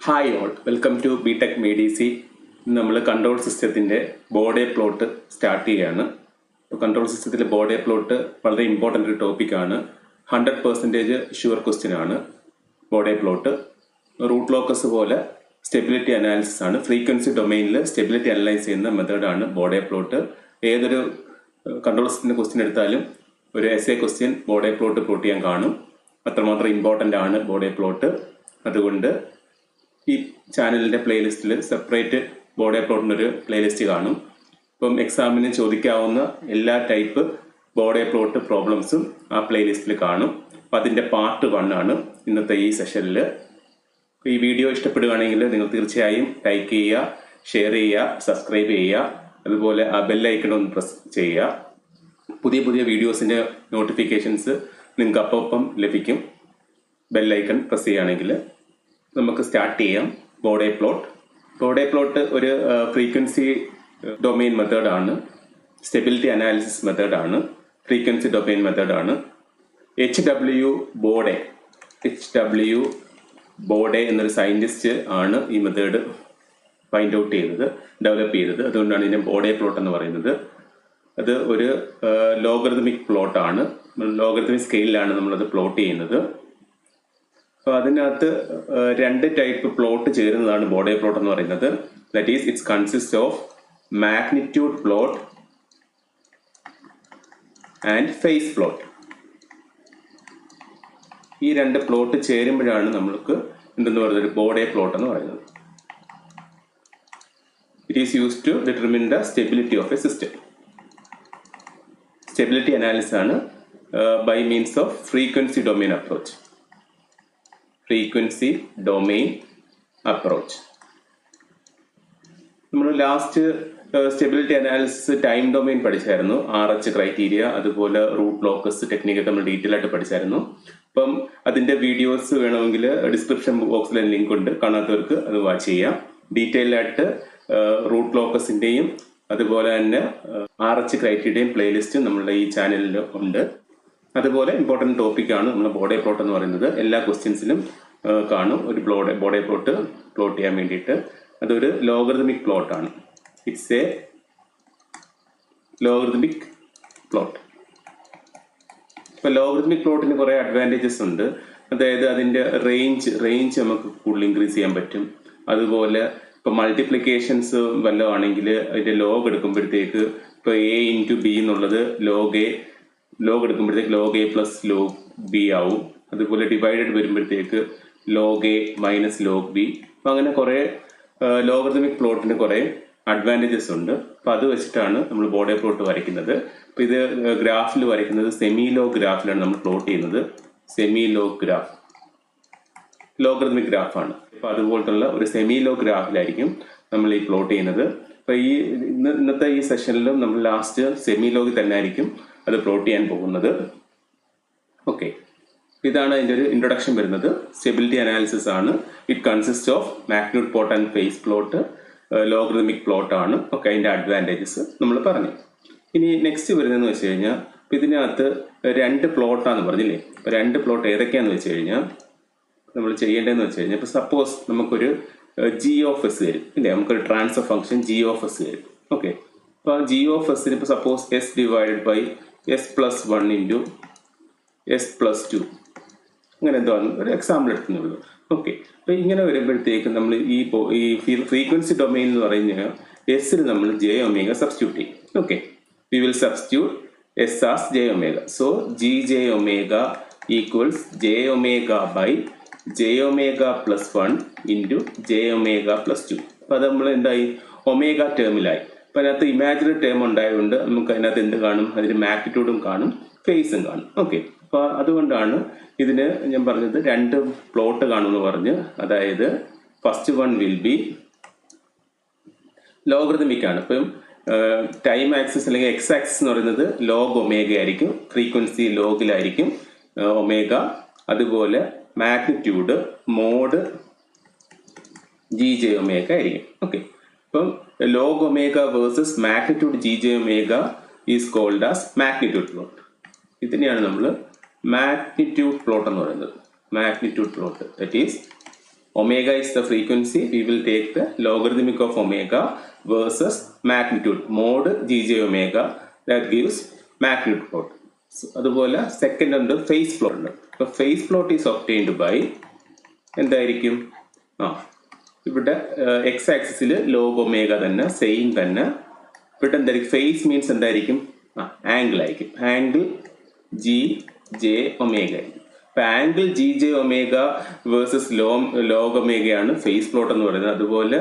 Hi all, welcome to BTech മെഡിസി. നമ്മൾ control സിസ്റ്റത്തിൻ്റെ ബോർഡേ പ്ലോട്ട് സ്റ്റാർട്ട് ചെയ്യുകയാണ്. കൺട്രോൾ സിസ്റ്റത്തിലെ ബോർഡേ പ്ലോട്ട് വളരെ ഇമ്പോർട്ടൻ്റ് ഒരു ടോപ്പിക്കാണ്. 100% ഷുവർ ക്വസ്റ്റ്യൻ ആണ് ബോർഡേ പ്ലോട്ട്. റൂട്ട് ലോക്കസ് പോലെ സ്റ്റെബിലിറ്റി അനാലിസിസ് ആണ്. ഫ്രീക്വൻസി ഡൊമൈനിൽ സ്റ്റെബിലിറ്റി അനലൈസ് ചെയ്യുന്ന മെത്തേഡാണ് ബോർഡേ പ്ലോട്ട്. ഏതൊരു കൺട്രോൾ സിസ്റ്റത്തിൻ്റെ ക്വസ്റ്റ്യൻ എടുത്താലും ഒരു എസ്എ ക്വസ്റ്റ്യൻ ബോർഡേ പ്ലോട്ട് ചെയ്യാൻ കാണും. അത്രമാത്രം ഇമ്പോർട്ടൻ്റ് ആണ് ബോർഡേ പ്ലോട്ട്. അതുകൊണ്ട് ഈ ചാനലിൻ്റെ പ്ലേലിസ്റ്റിൽ സെപ്പറേറ്റ് ബോർഡേ പ്ലോട്ടിനൊരു പ്ലേലിസ്റ്റ് കാണും. ഇപ്പം എക്സാമിന് ചോദിക്കാവുന്ന എല്ലാ ടൈപ്പ് ബോർഡേ പ്ലോട്ട് പ്രോബ്ലംസും ആ പ്ലേലിസ്റ്റിൽ കാണും. അപ്പം അതിൻ്റെ പാർട്ട് 1 ആണ് ഇന്നത്തെ ഈ സെഷനിൽ. ഈ വീഡിയോ ഇഷ്ടപ്പെടുകയാണെങ്കിൽ നിങ്ങൾ തീർച്ചയായും ലൈക്ക് ചെയ്യുക, ഷെയർ ചെയ്യുക, സബ്സ്ക്രൈബ് ചെയ്യുക. അതുപോലെ ആ ബെല്ലൈക്കൺ ഒന്ന് പ്രസ് ചെയ്യുക. പുതിയ പുതിയ വീഡിയോസിൻ്റെ നോട്ടിഫിക്കേഷൻസ് നിങ്ങൾക്ക് അപ്പം ലഭിക്കും. ബെല്ലൈക്കൺ പ്രസ് ചെയ്യുകയാണെങ്കിൽ നമുക്ക് സ്റ്റാർട്ട് ചെയ്യാം. ബോർഡേ പ്ലോട്ട് ഒരു ഫ്രീക്വൻസി ഡൊമെയിൻ മെത്തേഡാണ്. സ്റ്റെബിലിറ്റി അനാലിസിസ് മെത്തേഡാണ്. ഫ്രീക്വൻസി ഡൊമെയിൻ മെത്തേഡാണ്. HW ബോർഡേ എന്നൊരു സയൻറ്റിസ്റ്റ് ആണ് ഈ മെത്തേഡ് ഫൈൻഡ് ഔട്ട് ചെയ്തത്, ഡെവലപ്പ് ചെയ്തത്. അതുകൊണ്ടാണ് ഇതിനെ ബോർഡേ പ്ലോട്ട് എന്ന് പറയുന്നത്. അത് ഒരു ലോഗറിതമിക് പ്ലോട്ടാണ്. ലോഗറിതമിക് സ്കെയിലാണ് നമ്മളത് പ്ലോട്ട് ചെയ്യുന്നത്. അപ്പോൾ അതിനകത്ത് 2 ടൈപ്പ് പ്ലോട്ട് ചേരുന്നതാണ് ബോർഡേ പ്ലോട്ട് എന്ന് പറയുന്നത്. That is its consist of magnitude plot and phase plot. ഈ 2 പ്ലോട്ട് ചേരുമ്പോഴാണ് നമ്മൾക്ക് എന്തെന്ന് പറയുന്നത് ബോർഡേ പ്ലോട്ട് എന്ന് പറയുന്നത്. It is used to determine the stability of a system. Stability analysis ആണ് by means of frequency domain approach. Frequency domain approach. നമ്മൾ last stability analysis time domain പഠിച്ചായിരുന്നു. RH criteria, അതുപോലെ റൂട്ട് ലോക്കസ് ടെക്നിക്കൊക്കെ നമ്മൾ detail ആയിട്ട് പഠിച്ചായിരുന്നു. അപ്പം അതിൻ്റെ videos വേണമെങ്കിൽ ഡിസ്ക്രിപ്ഷൻ ബോക്സിൽ ലിങ്ക് ഉണ്ട്, കാണാത്തവർക്ക് അത് വാച്ച് ചെയ്യാം. ഡീറ്റെയിൽ ആയിട്ട് റൂട്ട് ലോക്കസിൻ്റെയും അതുപോലെ തന്നെ RH ക്രൈറ്റീരിയയും പ്ലേലിസ്റ്റ് നമ്മളുടെ ഈ ചാനലിൽ ഉണ്ട്. അതുപോലെ ഇമ്പോർട്ടൻറ്റ് ടോപ്പിക്കാണ് നമ്മൾ ബോർഡേ പ്ലോട്ട് എന്ന് പറയുന്നത്. എല്ലാ ക്വസ്റ്റ്യൻസിലും കാണും ഒരു ബോർഡേ പ്ലോട്ട് ചെയ്യാൻ വേണ്ടിയിട്ട്. അതൊരു ലോഗറിതമിക് പ്ലോട്ടാണ്. It's a logarithmic plot. ഇപ്പോൾ ലോഗറിതമിക് പ്ലോട്ടിന് കുറേ അഡ്വാൻറ്റേജസ് ഉണ്ട്. അതായത് അതിൻ്റെ റേഞ്ച് നമുക്ക് കൂടുതൽ ഇൻക്രീസ് ചെയ്യാൻ പറ്റും. അതുപോലെ ഇപ്പോൾ മൾട്ടിപ്ലിക്കേഷൻസ് വല്ലതും ആണെങ്കിൽ അതിൻ്റെ ലോഗ് എടുക്കുമ്പോഴത്തേക്ക് ഇപ്പോൾ A/B എന്നുള്ളത് log എടുക്കുമ്പോഴത്തേക്ക് log A plus log B ആവും. അതുപോലെ ഡിവൈഡഡ് വരുമ്പോഴത്തേക്ക് log A minus log B. അപ്പം അങ്ങനെ കുറേ ലോഗറിതമിക് പ്ലോട്ടിന് കുറേ അഡ്വാൻറ്റേജസ് ഉണ്ട്. അപ്പം അത് വെച്ചിട്ടാണ് നമ്മൾ ബോർഡേ പ്ലോട്ട് വരയ്ക്കുന്നത്. അപ്പം ഇത് ഗ്രാഫിൽ വരയ്ക്കുന്നത് സെമി ലോഗ് ഗ്രാഫിലാണ് നമ്മൾ പ്ലോട്ട് ചെയ്യുന്നത്. സെമി ലോഗ് ഗ്രാഫ് ലോഗറിതമിക് ഗ്രാഫാണ്. അപ്പം അതുപോലത്തുള്ള ഒരു സെമി ലോഗ് ഗ്രാഫിലായിരിക്കും നമ്മൾ ഈ പ്ലോട്ട് ചെയ്യുന്നത്. അപ്പം ഇന്നത്തെ ഈ സെഷനിലും നമ്മൾ ലാസ്റ്റ് സെമി ലോഗ് തന്നെ ആയിരിക്കും അത് പ്ലോട്ട് ചെയ്യാൻ പോകുന്നത്. ഓക്കെ, ഇതാണ് അതിൻ്റെ ഒരു ഇൻട്രൊഡക്ഷൻ വരുന്നത്. സ്റ്റെബിലിറ്റി അനാലിസിസ് ആണ്. It consist of magnitude plot and phase plot. Logarithmic plot ആണ്. ഓക്കെ, അതിൻ്റെ അഡ്വാൻറ്റേജസ് നമ്മൾ പറഞ്ഞു. ഇനി നെക്സ്റ്റ് വരുന്നതെന്ന് വെച്ച് കഴിഞ്ഞാൽ ഇപ്പം ഇതിനകത്ത് 2 പ്ലോട്ടാന്ന് പറഞ്ഞില്ലേ. ഇപ്പോൾ 2 പ്ലോട്ട് ഏതൊക്കെയാണെന്ന് വെച്ച് കഴിഞ്ഞാൽ നമ്മൾ ചെയ്യേണ്ടതെന്ന് വെച്ച് കഴിഞ്ഞാൽ ഇപ്പോൾ സപ്പോസ് നമുക്കൊരു G(s) വരും ഇല്ലേ, നമുക്കൊരു ട്രാൻസ്ഫർ ഫംഗ്ഷൻ G(s) വരും. ഓക്കെ, അപ്പോൾ G(s) ഇപ്പോൾ suppose S divided by S+1 into S+2 അങ്ങനെ എന്തോ ഒരു എക്സാമ്പിൾ എടുക്കുന്നുള്ളൂ. ഓക്കെ, അപ്പോൾ ഇങ്ങനെ വരുമ്പോഴത്തേക്ക് നമ്മൾ ഈ ഫ്രീക്വൻസി ഡൊമെയിൻ എന്ന് പറഞ്ഞാൽ എസ്സിൽ നമ്മൾ jω സബ്സ്റ്റിറ്റ്യൂട്ട് ചെയ്യും. Okay, we will substitute S as jω. So Gj⍵ equals jω by jω+1 into jω+2. അപ്പോൾ അത് നമ്മൾ എന്തായി ഒമേഗ ടേമിലായി. അപ്പോൾ അതിനകത്ത് ഇമാജിനറി ടേം ഉണ്ടായതുകൊണ്ട് നമുക്ക് അതിനകത്ത് എന്ത് കാണും, അതിന് മാഗ്നിറ്റ്യൂഡും കാണും, ഫേസും കാണും. ഓക്കെ, അപ്പോൾ അതുകൊണ്ടാണ് ഇതിന് ഞാൻ പറഞ്ഞത് 2 പ്ലോട്ട് കാണുമെന്ന് പറഞ്ഞ്. അതായത് first one will be logarithmic ആണ്. ഇപ്പം ടൈം ആക്സിസ് അല്ലെങ്കിൽ എക്സ് ആക്സിസ് എന്ന് പറയുന്നത് ലോഗ് ഒമേഗ ആയിരിക്കും, ഫ്രീക്വൻസി ലോഗിലായിരിക്കും ഒമേഗ. അതുപോലെ മാഗ്നിറ്റ്യൂഡ് മോഡ് Gj⍵ ആയിരിക്കും. ഓക്കെ, അപ്പം log omega versus magnitude Gj⍵ is called as magnitude plot. ഇതിനെയാണ് നമ്മൾ മാഗ്നിറ്റ്യൂഡ് പ്ലോട്ട് എന്ന് പറയുന്നത്. Magnitude plot that is omega is the frequency, we will take the logarithmic of omega versus magnitude, mod gj omega, that gives magnitude plot. So അതുപോലെ second ഉണ്ട് phase plot ഉണ്ട്. അപ്പോൾ phase plot is obtained by എന്തായിരിക്കും, ഇവിടെ X ആക്സിസിൽ log omega തന്നെ same തന്നെ. ഇവിടെ എന്തായിരിക്കും ഫേസ് മീൻസ് എന്തായിരിക്കും, ആംഗിൾ ആയിരിക്കും, ആംഗിൾ ജി ജെ ഒമേഗ ആയിരിക്കും. അപ്പൊ angle G J omega versus log ഒമേഗയാണ് ഫേസ് പ്ലോട്ട് എന്ന് പറയുന്നത്. അതുപോലെ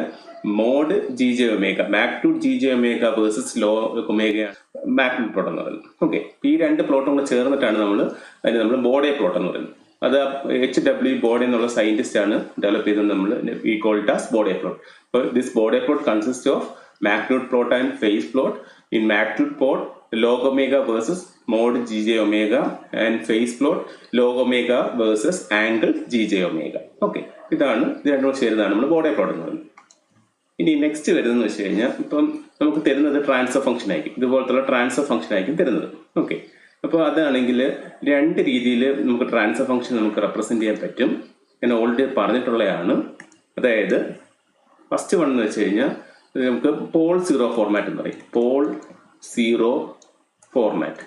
mod G J omega, magnitude G J omega versus log ഒമേഗയാണ് മാഗ്നിറ്റ്യൂഡ് പ്ലോട്ട് എന്ന് പറയുന്നത്. ഓക്കെ, ഈ രണ്ട് പ്ലോട്ടും കൂടെ ചേർന്നിട്ടാണ് അതിന് നമ്മൾ ബോഡെ പ്ലോട്ട് എന്ന് പറയുന്നത്. അത് HW ബോഡെ എന്നുള്ള സയന്റിസ്റ്റ് ആണ് ഡെവലപ്പ് ചെയ്തത്. നമ്മൾ we call it as Bode plot. അപ്പോൾ this Bode plot consist of magnitude plot and phase plot. In magnitude plot, log omega versus mod gj omega, and phase plot log omega versus angle gj omega. Okay, ഇതാണ് ഇത് രണ്ടും ചേരുന്നതാണ് നമ്മൾ Bode plot എന്ന് പറയുന്നത്. ഇനി next വരുന്നതെന്ന് വെച്ച് കഴിഞ്ഞാൽ ഇപ്പം നമുക്ക് തരുന്നത് ട്രാൻസ്ഫർ ഫംഗ്ഷൻ ആയിരിക്കും, ഇതുപോലത്തുള്ള ട്രാൻസ്ഫർ ഫംഗ്ഷൻ ആയിരിക്കും തരുന്നത്. ഓക്കെ, അപ്പോൾ അതാണെങ്കിൽ രണ്ട് രീതിയിൽ നമുക്ക് ട്രാൻസ്ഫർ ഫംഗ്ഷൻ നമുക്ക് റെപ്രസെന്റ് ചെയ്യാൻ പറ്റും. ഞാൻ ഓൾറെഡി പറഞ്ഞിട്ടുള്ളതാണ്. അതായത് ഫസ്റ്റ് വൺ എന്ന് വെച്ച് കഴിഞ്ഞാൽ നമുക്ക് പോൾ സീറോ ഫോർമാറ്റ് എന്ന് പറയും. പോൾ സീറോ ഫോർമാറ്റ്,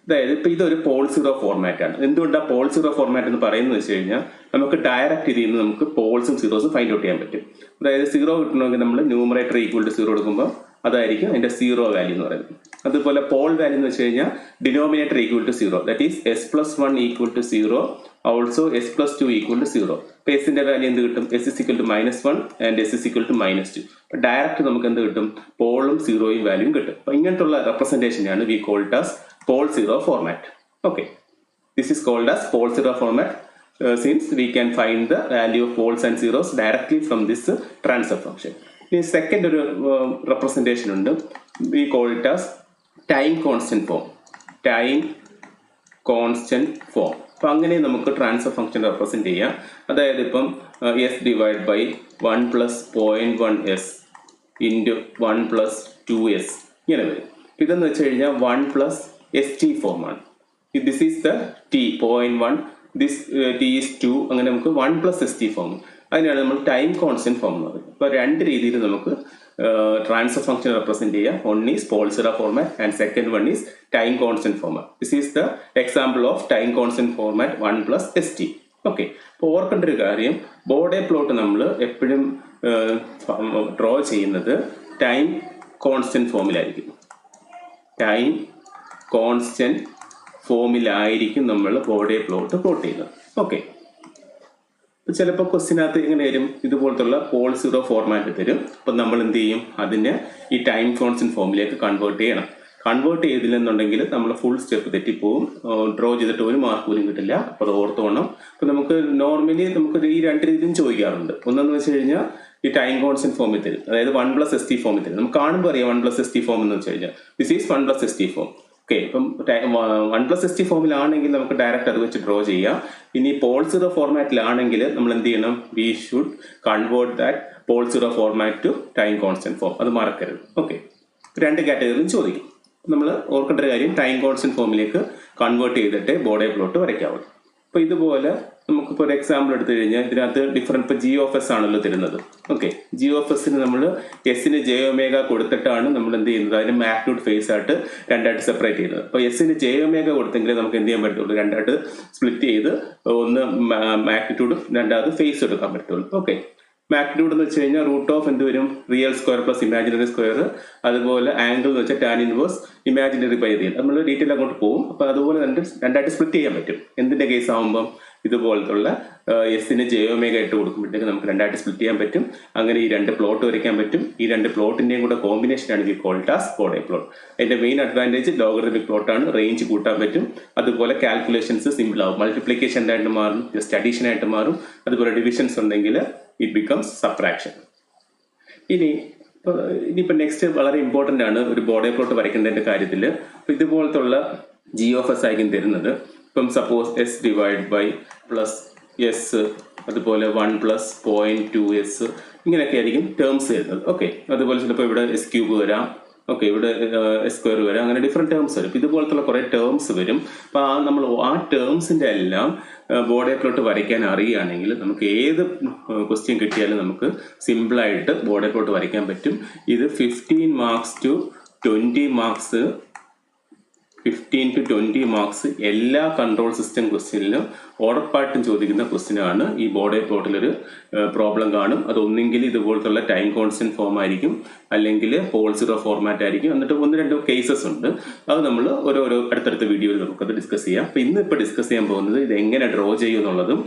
അതായത് ഇപ്പൊ ഇതൊരു പോൾ സീറോ ഫോർമാറ്റ് ആണ്. എന്തുകൊണ്ടാണ് പോൾ സീറോ ഫോർമാറ്റ് എന്ന് പറയുന്നത് വെച്ച് കഴിഞ്ഞാൽ നമുക്ക് ഡയറക്റ്റ് ഇതിൽ നിന്ന് നമുക്ക് പോൾസും സീറോസും ഫൈൻഡ് ഔട്ട് ചെയ്യാൻ പറ്റും. അതായത് സീറോ കിട്ടണമെങ്കിൽ നമ്മൾ ന്യൂമറേറ്റർ ഈക്വൽ ടു സീറോ എടുക്കുമ്പോൾ അതായിരിക്കും അതിന്റെ സീറോ വാല്യൂ എന്ന് പറയുന്നത്. അതുപോലെ പോൾ വാല്യൂ എന്ന് വെച്ച് കഴിഞ്ഞാൽ denominator equal to zero, that is s+1 equal to zero, also s+2 equal to zero. അപ്പൊ എസിന്റെ വാല്യൂ എന്ത് കിട്ടും, s is equal to -1 and s is equal to -2. അപ്പൊ ഡയറക്റ്റ് നമുക്ക് എന്ത് കിട്ടും, പോളും സീറോയും വാല്യൂയും കിട്ടും. അപ്പൊ ഇങ്ങനത്തുള്ള റെപ്രസെന്റേഷനാണ് we called as pole zero format. Okay, this is called as pole zero format since we can find the value of poles and zeros directly from this transfer function. ഇനി സെക്കൻഡ് ഒരു റെപ്രസെന്റേഷൻ ഉണ്ട്, V call it as time constant form. Time constant form. അപ്പൊ അങ്ങനെ നമുക്ക് transfer function represent ചെയ്യാം. അതായത് ഇപ്പം S divide by 1 + 0.1s into 1 + 2s ഇങ്ങനെ വരും. ഇതെന്ന് വെച്ച് കഴിഞ്ഞാൽ 1 + st ഫോമാണ്. This is the t 0.1, this t is 2, അങ്ങനെ നമുക്ക് 1 + st ഫോം. അതിനാണ് നമ്മൾ ടൈം കോൺസ്റ്റന്റ് ഫോം എന്ന് പറയുന്നത്. അപ്പോൾ രണ്ട് രീതിയിൽ നമുക്ക് ട്രാൻസ്ഫർ ഫംഗ്ഷൻ റെപ്രസെന്റ് ചെയ്യാം. One is pole zero format and second one is time constant format. This is the example of time constant format 1 + st. Okay, അപ്പോൾ ഓർക്കേണ്ട ഒരു കാര്യം, ബോഡെ പ്ലോട്ട് നമ്മൾ എപ്പോഴും ഡ്രോ ചെയ്യുന്നത് ടൈം കോൺസ്റ്റന്റ് ഫോമിലായിരിക്കും. ടൈം കോൺസ്റ്റന്റ് ഫോമിലായിരിക്കും നമ്മൾ Bode plot ചെയ്യുന്നത്. Okay, ചിലപ്പോൾ ക്വസ്റ്റിനകത്ത് ഇങ്ങനെ വരും, ഇതുപോലത്തുള്ള പോൾ സീറോ ഫോർമാറ്റ് തരും. അപ്പം നമ്മൾ എന്ത് ചെയ്യും, അതിനെ ഈ ടൈം കോൺസ്റ്റന്റ് ഫോമിലേക്ക് കൺവേർട്ട് ചെയ്യണം. കൺവേർട്ട് ചെയ്തില്ലെന്നുണ്ടെങ്കിൽ നമ്മൾ ഫുൾ സ്റ്റെപ്പ് തെറ്റിപ്പോവും, ഡ്രോ ചെയ്തിട്ട് ഒരു മാർക്ക് പോലും കിട്ടില്ല. അപ്പോൾ അത് ഓർത്തോണം. അപ്പം നമുക്ക് നോർമലി നമുക്ക് ഈ രണ്ട് രീതിയിലും ചോദിക്കാറുണ്ട്. ഒന്നെന്ന് വെച്ച് കഴിഞ്ഞാൽ ഈ ടൈം കോൺസ്റ്റന്റ് ഫോമിൽ തരും, അതായത് 1 + st ഫോമിൽ തരും. നമുക്ക് കാണുമ്പോൾ അറിയാം 1 + st ഫോം എന്ന് വെച്ച് കഴിഞ്ഞാൽ this is 1 + st form. Okay, ഇപ്പം 1 + st ഫോമിലാണെങ്കിൽ നമുക്ക് ഡയറക്റ്റ് അത് വെച്ച് ഡ്രോ ചെയ്യാം. ഇനി പോൾ സീറോ ഫോർമാറ്റിലാണെങ്കിൽ നമ്മൾ എന്ത് ചെയ്യണം, we should convert that pole zero format to time constant form. അത് മറക്കരുത്. ഓക്കെ, രണ്ട് കാറ്റഗറിയും ചോദിക്കും. നമ്മൾ ഓർക്കേണ്ട ഒരു കാര്യം, ടൈം കോൺസ്റ്റന്റ് ഫോമിലേക്ക് കൺവേർട്ട് ചെയ്തിട്ട് ബോഡെ പ്ലോട്ട് വരയ്ക്കാവുള്ളൂ. അപ്പോൾ ഇതുപോലെ നമുക്കിപ്പോൾ ഒരു എക്സാമ്പിൾ എടുത്തു കഴിഞ്ഞാൽ ഇതിനകത്ത് ഡിഫറെന്റ്, ഇപ്പോൾ g(s) ആണല്ലോ തരുന്നത്. ഓക്കെ, g(s)ന് നമ്മൾ എസിന് j ഒമേഗ കൊടുത്തിട്ടാണ് നമ്മൾ എന്ത് ചെയ്യുന്നത്, അതിന് മാഗ്നിറ്റ്യൂഡ് ഫേസ് ആയിട്ട് രണ്ടായിട്ട് സെപ്പറേറ്റ് ചെയ്യുന്നത്. അപ്പോൾ എസിന് j ഒമേഗ കൊടുത്തെങ്കിലേ നമുക്ക് എന്ത് ചെയ്യാൻ പറ്റുള്ളൂ, രണ്ടായിട്ട് സ്പ്ലിറ്റ് ചെയ്ത് ഒന്ന് മാഗ്നിറ്റ്യൂഡും രണ്ടാമത് ഫേസ് എടുക്കാൻ പറ്റുള്ളൂ. ഓക്കെ, മാഗ്നിറ്റ്യൂഡ് എന്ന് വെച്ച് കഴിഞ്ഞാൽ റൂട്ട് ഓഫ് എന്ത് വരും, real square plus imaginary square. അതുപോലെ ആംഗിൾ എന്ന് വെച്ചാൽ tan inverse imaginary by real. നമ്മൾ ഡീറ്റെയിൽ അങ്ങോട്ട് പോകും. അപ്പോൾ അതുപോലെ രണ്ടായിട്ട് സ്പ്ലിറ്റ് ചെയ്യാൻ പറ്റും. എന്തിന്റെ കേസ് ആകുമ്പം ഇതുപോലത്തുള്ള എസിന് j ഒമേഗ ഇട്ട് കൊടുക്കുമ്പോഴത്തേക്ക് നമുക്ക് രണ്ടായിട്ട് സ്പ്ലിറ്റ് ചെയ്യാൻ പറ്റും. അങ്ങനെ ഈ രണ്ട് പ്ലോട്ട് വരയ്ക്കാൻ പറ്റും. ഈ രണ്ട് പ്ലോട്ടിന്റെയും കൂടെ കോമ്പിനേഷനാണ് we called as Bode plot. അതിന്റെ മെയിൻ അഡ്വാൻറ്റേജ് ലോഗറിതമിക് പ്ലോട്ടാണ്, റേഞ്ച് കൂട്ടാൻ പറ്റും. അതുപോലെ കാൽക്കുലേഷൻസ് സിമ്പിൾ ആവും, മൾട്ടിപ്ലിക്കേഷൻ ആയിട്ട് മാറും, ജസ്റ്റ് അഡീഷൻ ആയിട്ട് മാറും. അതുപോലെ ഡിവിഷൻസ് ഉണ്ടെങ്കിൽ ഇറ്റ് ബിക്കംസ് സബ്ട്രാക്ഷൻ. ഇനിയിപ്പോൾ നെക്സ്റ്റ് വളരെ ഇമ്പോർട്ടൻ്റ് ആണ് ഒരു ബോഡെ പ്ലോട്ട് വരയ്ക്കുന്നതിന്റെ കാര്യത്തിൽ. ഇതുപോലത്തുള്ള g(s) ആയിരിക്കും തരുന്നത്. ഇപ്പം suppose s divide by plus S, അതുപോലെ 1 + 0.2s ഇങ്ങനെയൊക്കെ ആയിരിക്കും ടേംസ് വരുന്നത്. ഓക്കെ, അതുപോലെ ചിലപ്പോൾ ഇവിടെ s³ വരാം. ഓക്കെ, ഇവിടെ s² വരാം. അങ്ങനെ ഡിഫറെന്റ് ടേംസ് വരും. ഇതുപോലത്തുള്ള കുറെ ടേംസ് വരും. അപ്പോൾ നമ്മൾ ആ ടേംസിന്റെ എല്ലാം ബോർഡർ പ്ലോട്ട് വരയ്ക്കാൻ അറിയുകയാണെങ്കിൽ നമുക്ക് ഏത് ക്വസ്റ്റ്യൻ കിട്ടിയാലും നമുക്ക് സിമ്പിളായിട്ട് ബോർഡർ പ്ലോട്ട് വരയ്ക്കാൻ പറ്റും. ഇത് 15 marks to 20 marks 15 to 20 marks എല്ലാ കൺട്രോൾ സിസ്റ്റം ക്വസ്റ്റ്യനിലും ഉറപ്പായിട്ടും ചോദിക്കുന്ന ക്വസ്റ്റ്യനാണ്. ഈ ബോർഡർ പ്ലോട്ടിലൊരു പ്രോബ്ലം കാണും. അതൊന്നെങ്കിൽ ഇതുപോലത്തുള്ള ടൈം കോൺസ്റ്റന്റ് ഫോം ആയിരിക്കും, അല്ലെങ്കിൽ പോൾ സീറോ ഫോർമാറ്റ് ആയിരിക്കും. എന്നിട്ട് 1-2 കേസസ് ഉണ്ട്. അത് നമ്മൾ ഓരോരോ അടുത്തടുത്ത വീഡിയോയിൽ നമുക്കത് ഡിസ്കസ് ചെയ്യാം. അപ്പോൾ ഇന്നിപ്പോൾ ഡിസ്കസ് ചെയ്യാൻ പോകുന്നത് ഇത് എങ്ങനെ ഡ്രോ ചെയ്യും എന്നുള്ളതും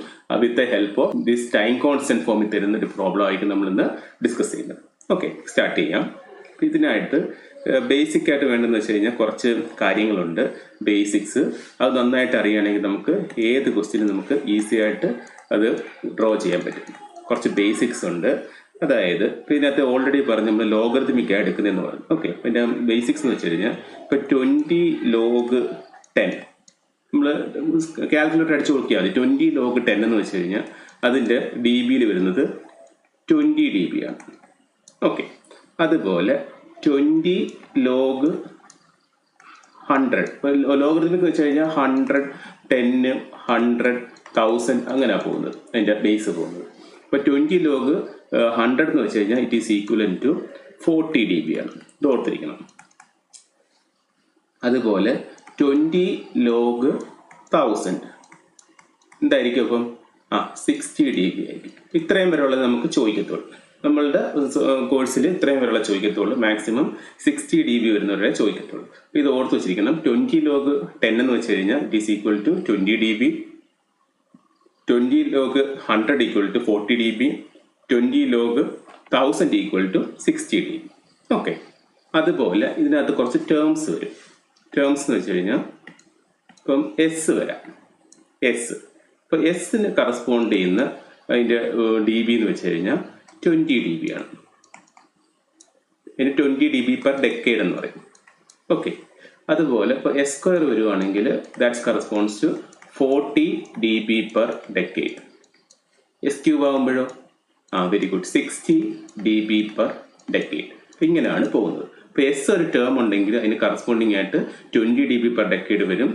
with the help of this time constant ഫോമിൽ തരുന്ന ഒരു പ്രോബ്ലം ആയിരിക്കും നമ്മൾ ഇന്ന് ഡിസ്കസ് ചെയ്യുന്നത്. ഓക്കെ, സ്റ്റാർട്ട് ചെയ്യാം. ഇതിനായിട്ട് ബേസിക് ആയിട്ട് വേണ്ടതെന്ന് വെച്ച് കഴിഞ്ഞാൽ കുറച്ച് കാര്യങ്ങളുണ്ട്. ബേസിക്സ് അത് നന്നായിട്ട് അറിയുകയാണെങ്കിൽ നമുക്ക് ഏത് ക്വസ്റ്റ്യനും നമുക്ക് ഈസി ആയിട്ട് അത് ഡ്രോ ചെയ്യാൻ പറ്റും. കുറച്ച് ബേസിക്സ് ഉണ്ട്. അതായത് ഇതിനകത്ത് ഓൾറെഡി പറഞ്ഞ് നമ്മൾ ലോഗറിതമിക് ആയി എടുക്കുന്നതെന്ന് പറഞ്ഞു. ഓക്കെ, പിന്നെ ബേസിക്സ് എന്ന് വെച്ച് കഴിഞ്ഞാൽ ഇപ്പോൾ 20 log 10 നമ്മൾ കാൽക്കുലേറ്റർ അടിച്ചു കൊടുക്കിയാൽ മതി. 20 log 10 എന്ന് വെച്ച് കഴിഞ്ഞാൽ അതിൻ്റെ ഡി ബിയിൽ വരുന്നത് 20 dB ആണ്. ഓക്കെ, അതുപോലെ 20 log 100 ഇപ്പോൾ ലോഗറിതമിക് വെച്ച് കഴിഞ്ഞാൽ 100, 10, 100, 1000 അങ്ങനെയാണ് പോകുന്നത്, അതിൻ്റെ ബേസ് പോകുന്നത്. ഇപ്പോൾ 20 log 100 എന്ന് വെച്ച് കഴിഞ്ഞാൽ it is equal to 40 dB ആണ്. ഇത് ഓർത്തിരിക്കണം. അതുപോലെ 20 log 1000 എന്തായിരിക്കും അപ്പം? 60 dB ആയിരിക്കും. ഇത്രയും വരെയുള്ളത് നമുക്ക് ചോദിക്കത്തുള്ളൂ. നമ്മളുടെ കോഴ്സിൽ ഇത്രയും വരെയുള്ള ചോദിക്കത്തുള്ളൂ. മാക്സിമം 60 dB വരുന്നവരെ ചോദിക്കത്തുള്ളൂ. ഇത് ഓർത്ത് വെച്ചിരിക്കണം. 20 log 10 എന്ന് വെച്ച് കഴിഞ്ഞാൽ it is equal to 20 dB, 20 log 100 equal to 40 dB, 20 log 1000 equal to 60 dB. Okay, അതുപോലെ ഇതിനകത്ത് കുറച്ച് ടേംസ് വരും. ടേംസ് എന്ന് വെച്ച് കഴിഞ്ഞാൽ ഇപ്പം എസ് വരാം. എസ് ഇപ്പം എസിന് കറസ്പോണ്ട് ചെയ്യുന്ന അതിൻ്റെ ഡി ബി എന്ന് വെച്ച് കഴിഞ്ഞാൽ 20 dB ആണ്. ഇനി 20 dB per decade എന്ന് പറയും. ഓക്കെ, അതുപോലെ ഇപ്പോൾ എസ് സ്ക്വയർ വരുവാണെങ്കിൽ that's corresponds to 40 dB per decade. S cube ആകുമ്പോഴോ very good 60 dB per decade. ഇങ്ങനെയാണ് പോകുന്നത്. ഇപ്പോൾ എസ് ഒരു ടേം ഉണ്ടെങ്കിൽ അതിന് കറസ്പോണ്ടിങ് ആയിട്ട് 20 dB per decade വരും.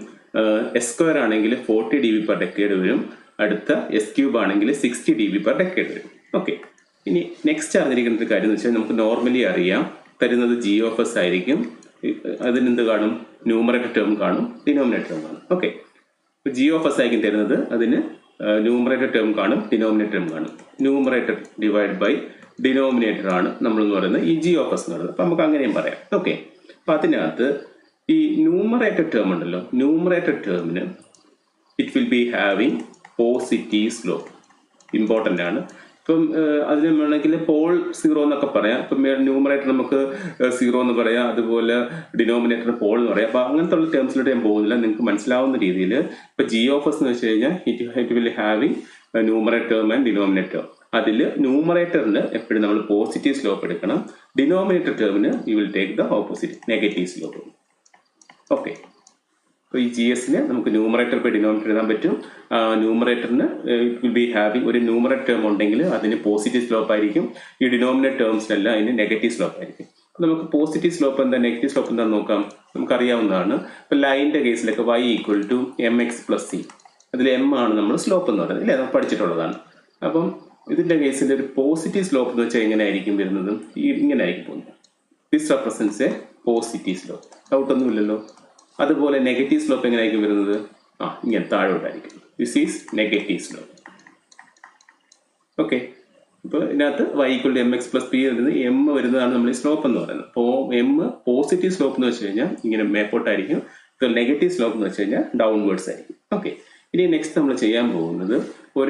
എസ് സ്ക്വയർ ആണെങ്കിൽ 40 dB per decade വരും. അടുത്ത എസ് ക്യൂബ് ആണെങ്കിൽ 60 dB per decade വരും. ഓക്കെ, ഇനി നെക്സ്റ്റ് അറിഞ്ഞിരിക്കുന്ന ഒരു കാര്യം എന്ന് വെച്ചാൽ നമുക്ക് നോർമലി അറിയാം തരുന്നത് ജി ഓഫ് എസ് ആയിരിക്കും. അതിനെന്ത് കാണും? ന്യൂമറേറ്റർ ടേം കാണും, ഡിനോമിനേറ്റർ ടേം കാണും. ഓക്കെ, ജി ഓഫ് എസ് ആയിരിക്കും തരുന്നത്. അതിന് ന്യൂമറേറ്റർ ടേം കാണും, ഡിനോമിനേറ്റർ ടേം കാണും. ന്യൂമറേറ്റർ ഡിവൈഡ് ബൈ ഡിനോമിനേറ്റർ ആണ് നമ്മളെന്ന് പറയുന്നത് ഈ ജി ഓഫ് എസ് എന്ന് പറയുന്നത്. അപ്പം നമുക്ക് അങ്ങനെയും പറയാം. ഓക്കെ, അപ്പം അതിനകത്ത് ഈ ന്യൂമറേറ്റർ ടേം ഉണ്ടല്ലോ, ന്യൂമറേറ്റർ ടേമിന് it will be having positive slope. Important ആണ്. ഇപ്പം അതിന് വേണമെങ്കിൽ പോൾ സീറോ എന്നൊക്കെ പറയാം. ഇപ്പം ന്യൂമറേറ്റർ നമുക്ക് 0 എന്ന് പറയാം, അതുപോലെ ഡിനോമിനേറ്റർ പോൾ എന്ന് പറയാം. അപ്പം അങ്ങനത്തെ ഉള്ള ടേംസിലോട്ട് ഞാൻ പോകുന്നില്ല. നിങ്ങൾക്ക് മനസ്സിലാവുന്ന രീതിയിൽ ഇപ്പം ജി ഓഫ് എസ് എന്ന് വെച്ച് കഴിഞ്ഞാൽ it will having numerator term and denominator. അതിൽ ന്യൂമറേറ്ററിന് എപ്പോഴും നമ്മൾ പോസിറ്റീവ് സ്ലോപ്പ് എടുക്കണം. ഡിനോമിനേറ്റർ ടേമിന് you will take the opposite, negative slope. Okay, അപ്പോൾ ഈ ജി എസിന് നമുക്ക് ന്യൂമറേറ്റർ ബൈ ഡിനോമിനേറ്റർ എഴുതാൻ പറ്റും. ന്യൂമറേറ്ററിന് ഇറ്റ് വിൽ ബി ഹാവിങ് ഒരു ന്യൂമറേറ്റർ ടേം ഉണ്ടെങ്കിൽ അതിന് പോസിറ്റീവ് സ്ലോപ്പ് ആയിരിക്കും. ഈ ഡിനോമിനേറ്റർ ടേംസിനെല്ലാം അതിന് നെഗറ്റീവ് സ്ലോപ്പ് ആയിരിക്കും. നമുക്ക് പോസിറ്റീവ് സ്ലോപ്പ് എന്താ, നെഗറ്റീവ് സ്ലോപ്പ് എന്താണെന്ന് നോക്കാം. നമുക്കറിയാവുന്നതാണ്. ഇപ്പോൾ ലൈനിൻ്റെ കേസിലൊക്കെ y equal to mx plus C, അതിൽ m ആണ് നമ്മൾ സ്ലോപ്പ് എന്ന് പറയുന്നത്, ഇല്ലേ? നമ്മൾ പഠിച്ചിട്ടുള്ളതാണ്. അപ്പം ഇതിൻ്റെ കേസിൽ ഒരു പോസിറ്റീവ് സ്ലോപ്പ് എന്ന് വെച്ചാൽ എങ്ങനെ ആയിരിക്കും വരുന്നത്? ഇങ്ങനെ ആയിരിക്കും പോകുന്നത്. This represents a positive slope. ഡൗട്ടൊന്നുമില്ലല്ലോ. അതുപോലെ നെഗറ്റീവ് സ്ലോപ്പ് എങ്ങനെയായിരിക്കും വരുന്നത്? ഇങ്ങനെ താഴോട്ടായിരിക്കും. This is negative slope. Okay, ഇപ്പോൾ ഇതിനകത്ത് y equal to mx plus P വരുന്നത് m വരുന്നതാണ് നമ്മൾ ഈ സ്ലോപ്പ് എന്ന് പറയുന്നത്. അപ്പോൾ m പോസിറ്റീവ് സ്ലോപ്പ് എന്ന് വെച്ച് കഴിഞ്ഞാൽ ഇങ്ങനെ മേപ്പോട്ടായിരിക്കും. ഇപ്പോൾ നെഗറ്റീവ് സ്ലോപ്പ് എന്ന് വെച്ച് കഴിഞ്ഞാൽ ഡൗൺവേർഡ്സ് ആയിരിക്കും. ഓക്കെ, ഇനി നെക്സ്റ്റ് നമ്മൾ ചെയ്യാൻ പോകുന്നത്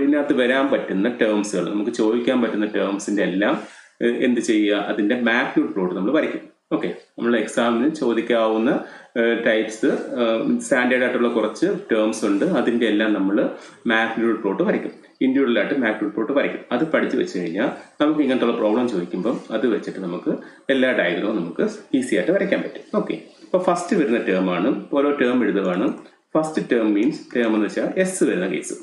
ഇതിനകത്ത് വരാൻ പറ്റുന്ന ടേംസുകൾ, നമുക്ക് ചോദിക്കാൻ പറ്റുന്ന ടേംസിൻ്റെ എല്ലാം എന്ത് ചെയ്യുക, അതിൻ്റെ മാഗ്നിറ്റ്യൂഡ് പ്ലോട്ട് നമ്മൾ വരയ്ക്കും. ഓക്കെ, നമ്മൾ എക്സാമിന് ചോദിക്കാവുന്ന ടൈപ്സ് സ്റ്റാൻഡേർഡ് ആയിട്ടുള്ള കുറച്ച് ടേംസ് ഉണ്ട്. അതിൻ്റെ എല്ലാം നമ്മൾ മാഗ്നിറ്റ്യൂഡ് പ്ലോട്ട് വരയ്ക്കും. ഇൻഡിവിജ്വലായിട്ട് മാഗ്നിറ്റ്യൂഡ് പ്ലോട്ട് വരയ്ക്കും. അത് പഠിച്ചു വെച്ച് കഴിഞ്ഞാൽ നമുക്ക് ഇങ്ങനത്തുള്ള പ്രോബ്ലം ചോദിക്കുമ്പം അത് വെച്ചിട്ട് നമുക്ക് എല്ലാ ഡയഗ്രവും നമുക്ക് ഈസി ആയിട്ട് വരയ്ക്കാൻ പറ്റും. ഓക്കെ, അപ്പോൾ ഫസ്റ്റ് വരുന്ന ടേമാണ്, ഓരോ ടേം എഴുതുകയാണ്. ഫസ്റ്റ് ടേം മീൻസ് ടേം എന്ന് വെച്ചാൽ എസ് വരുന്ന കേസ്.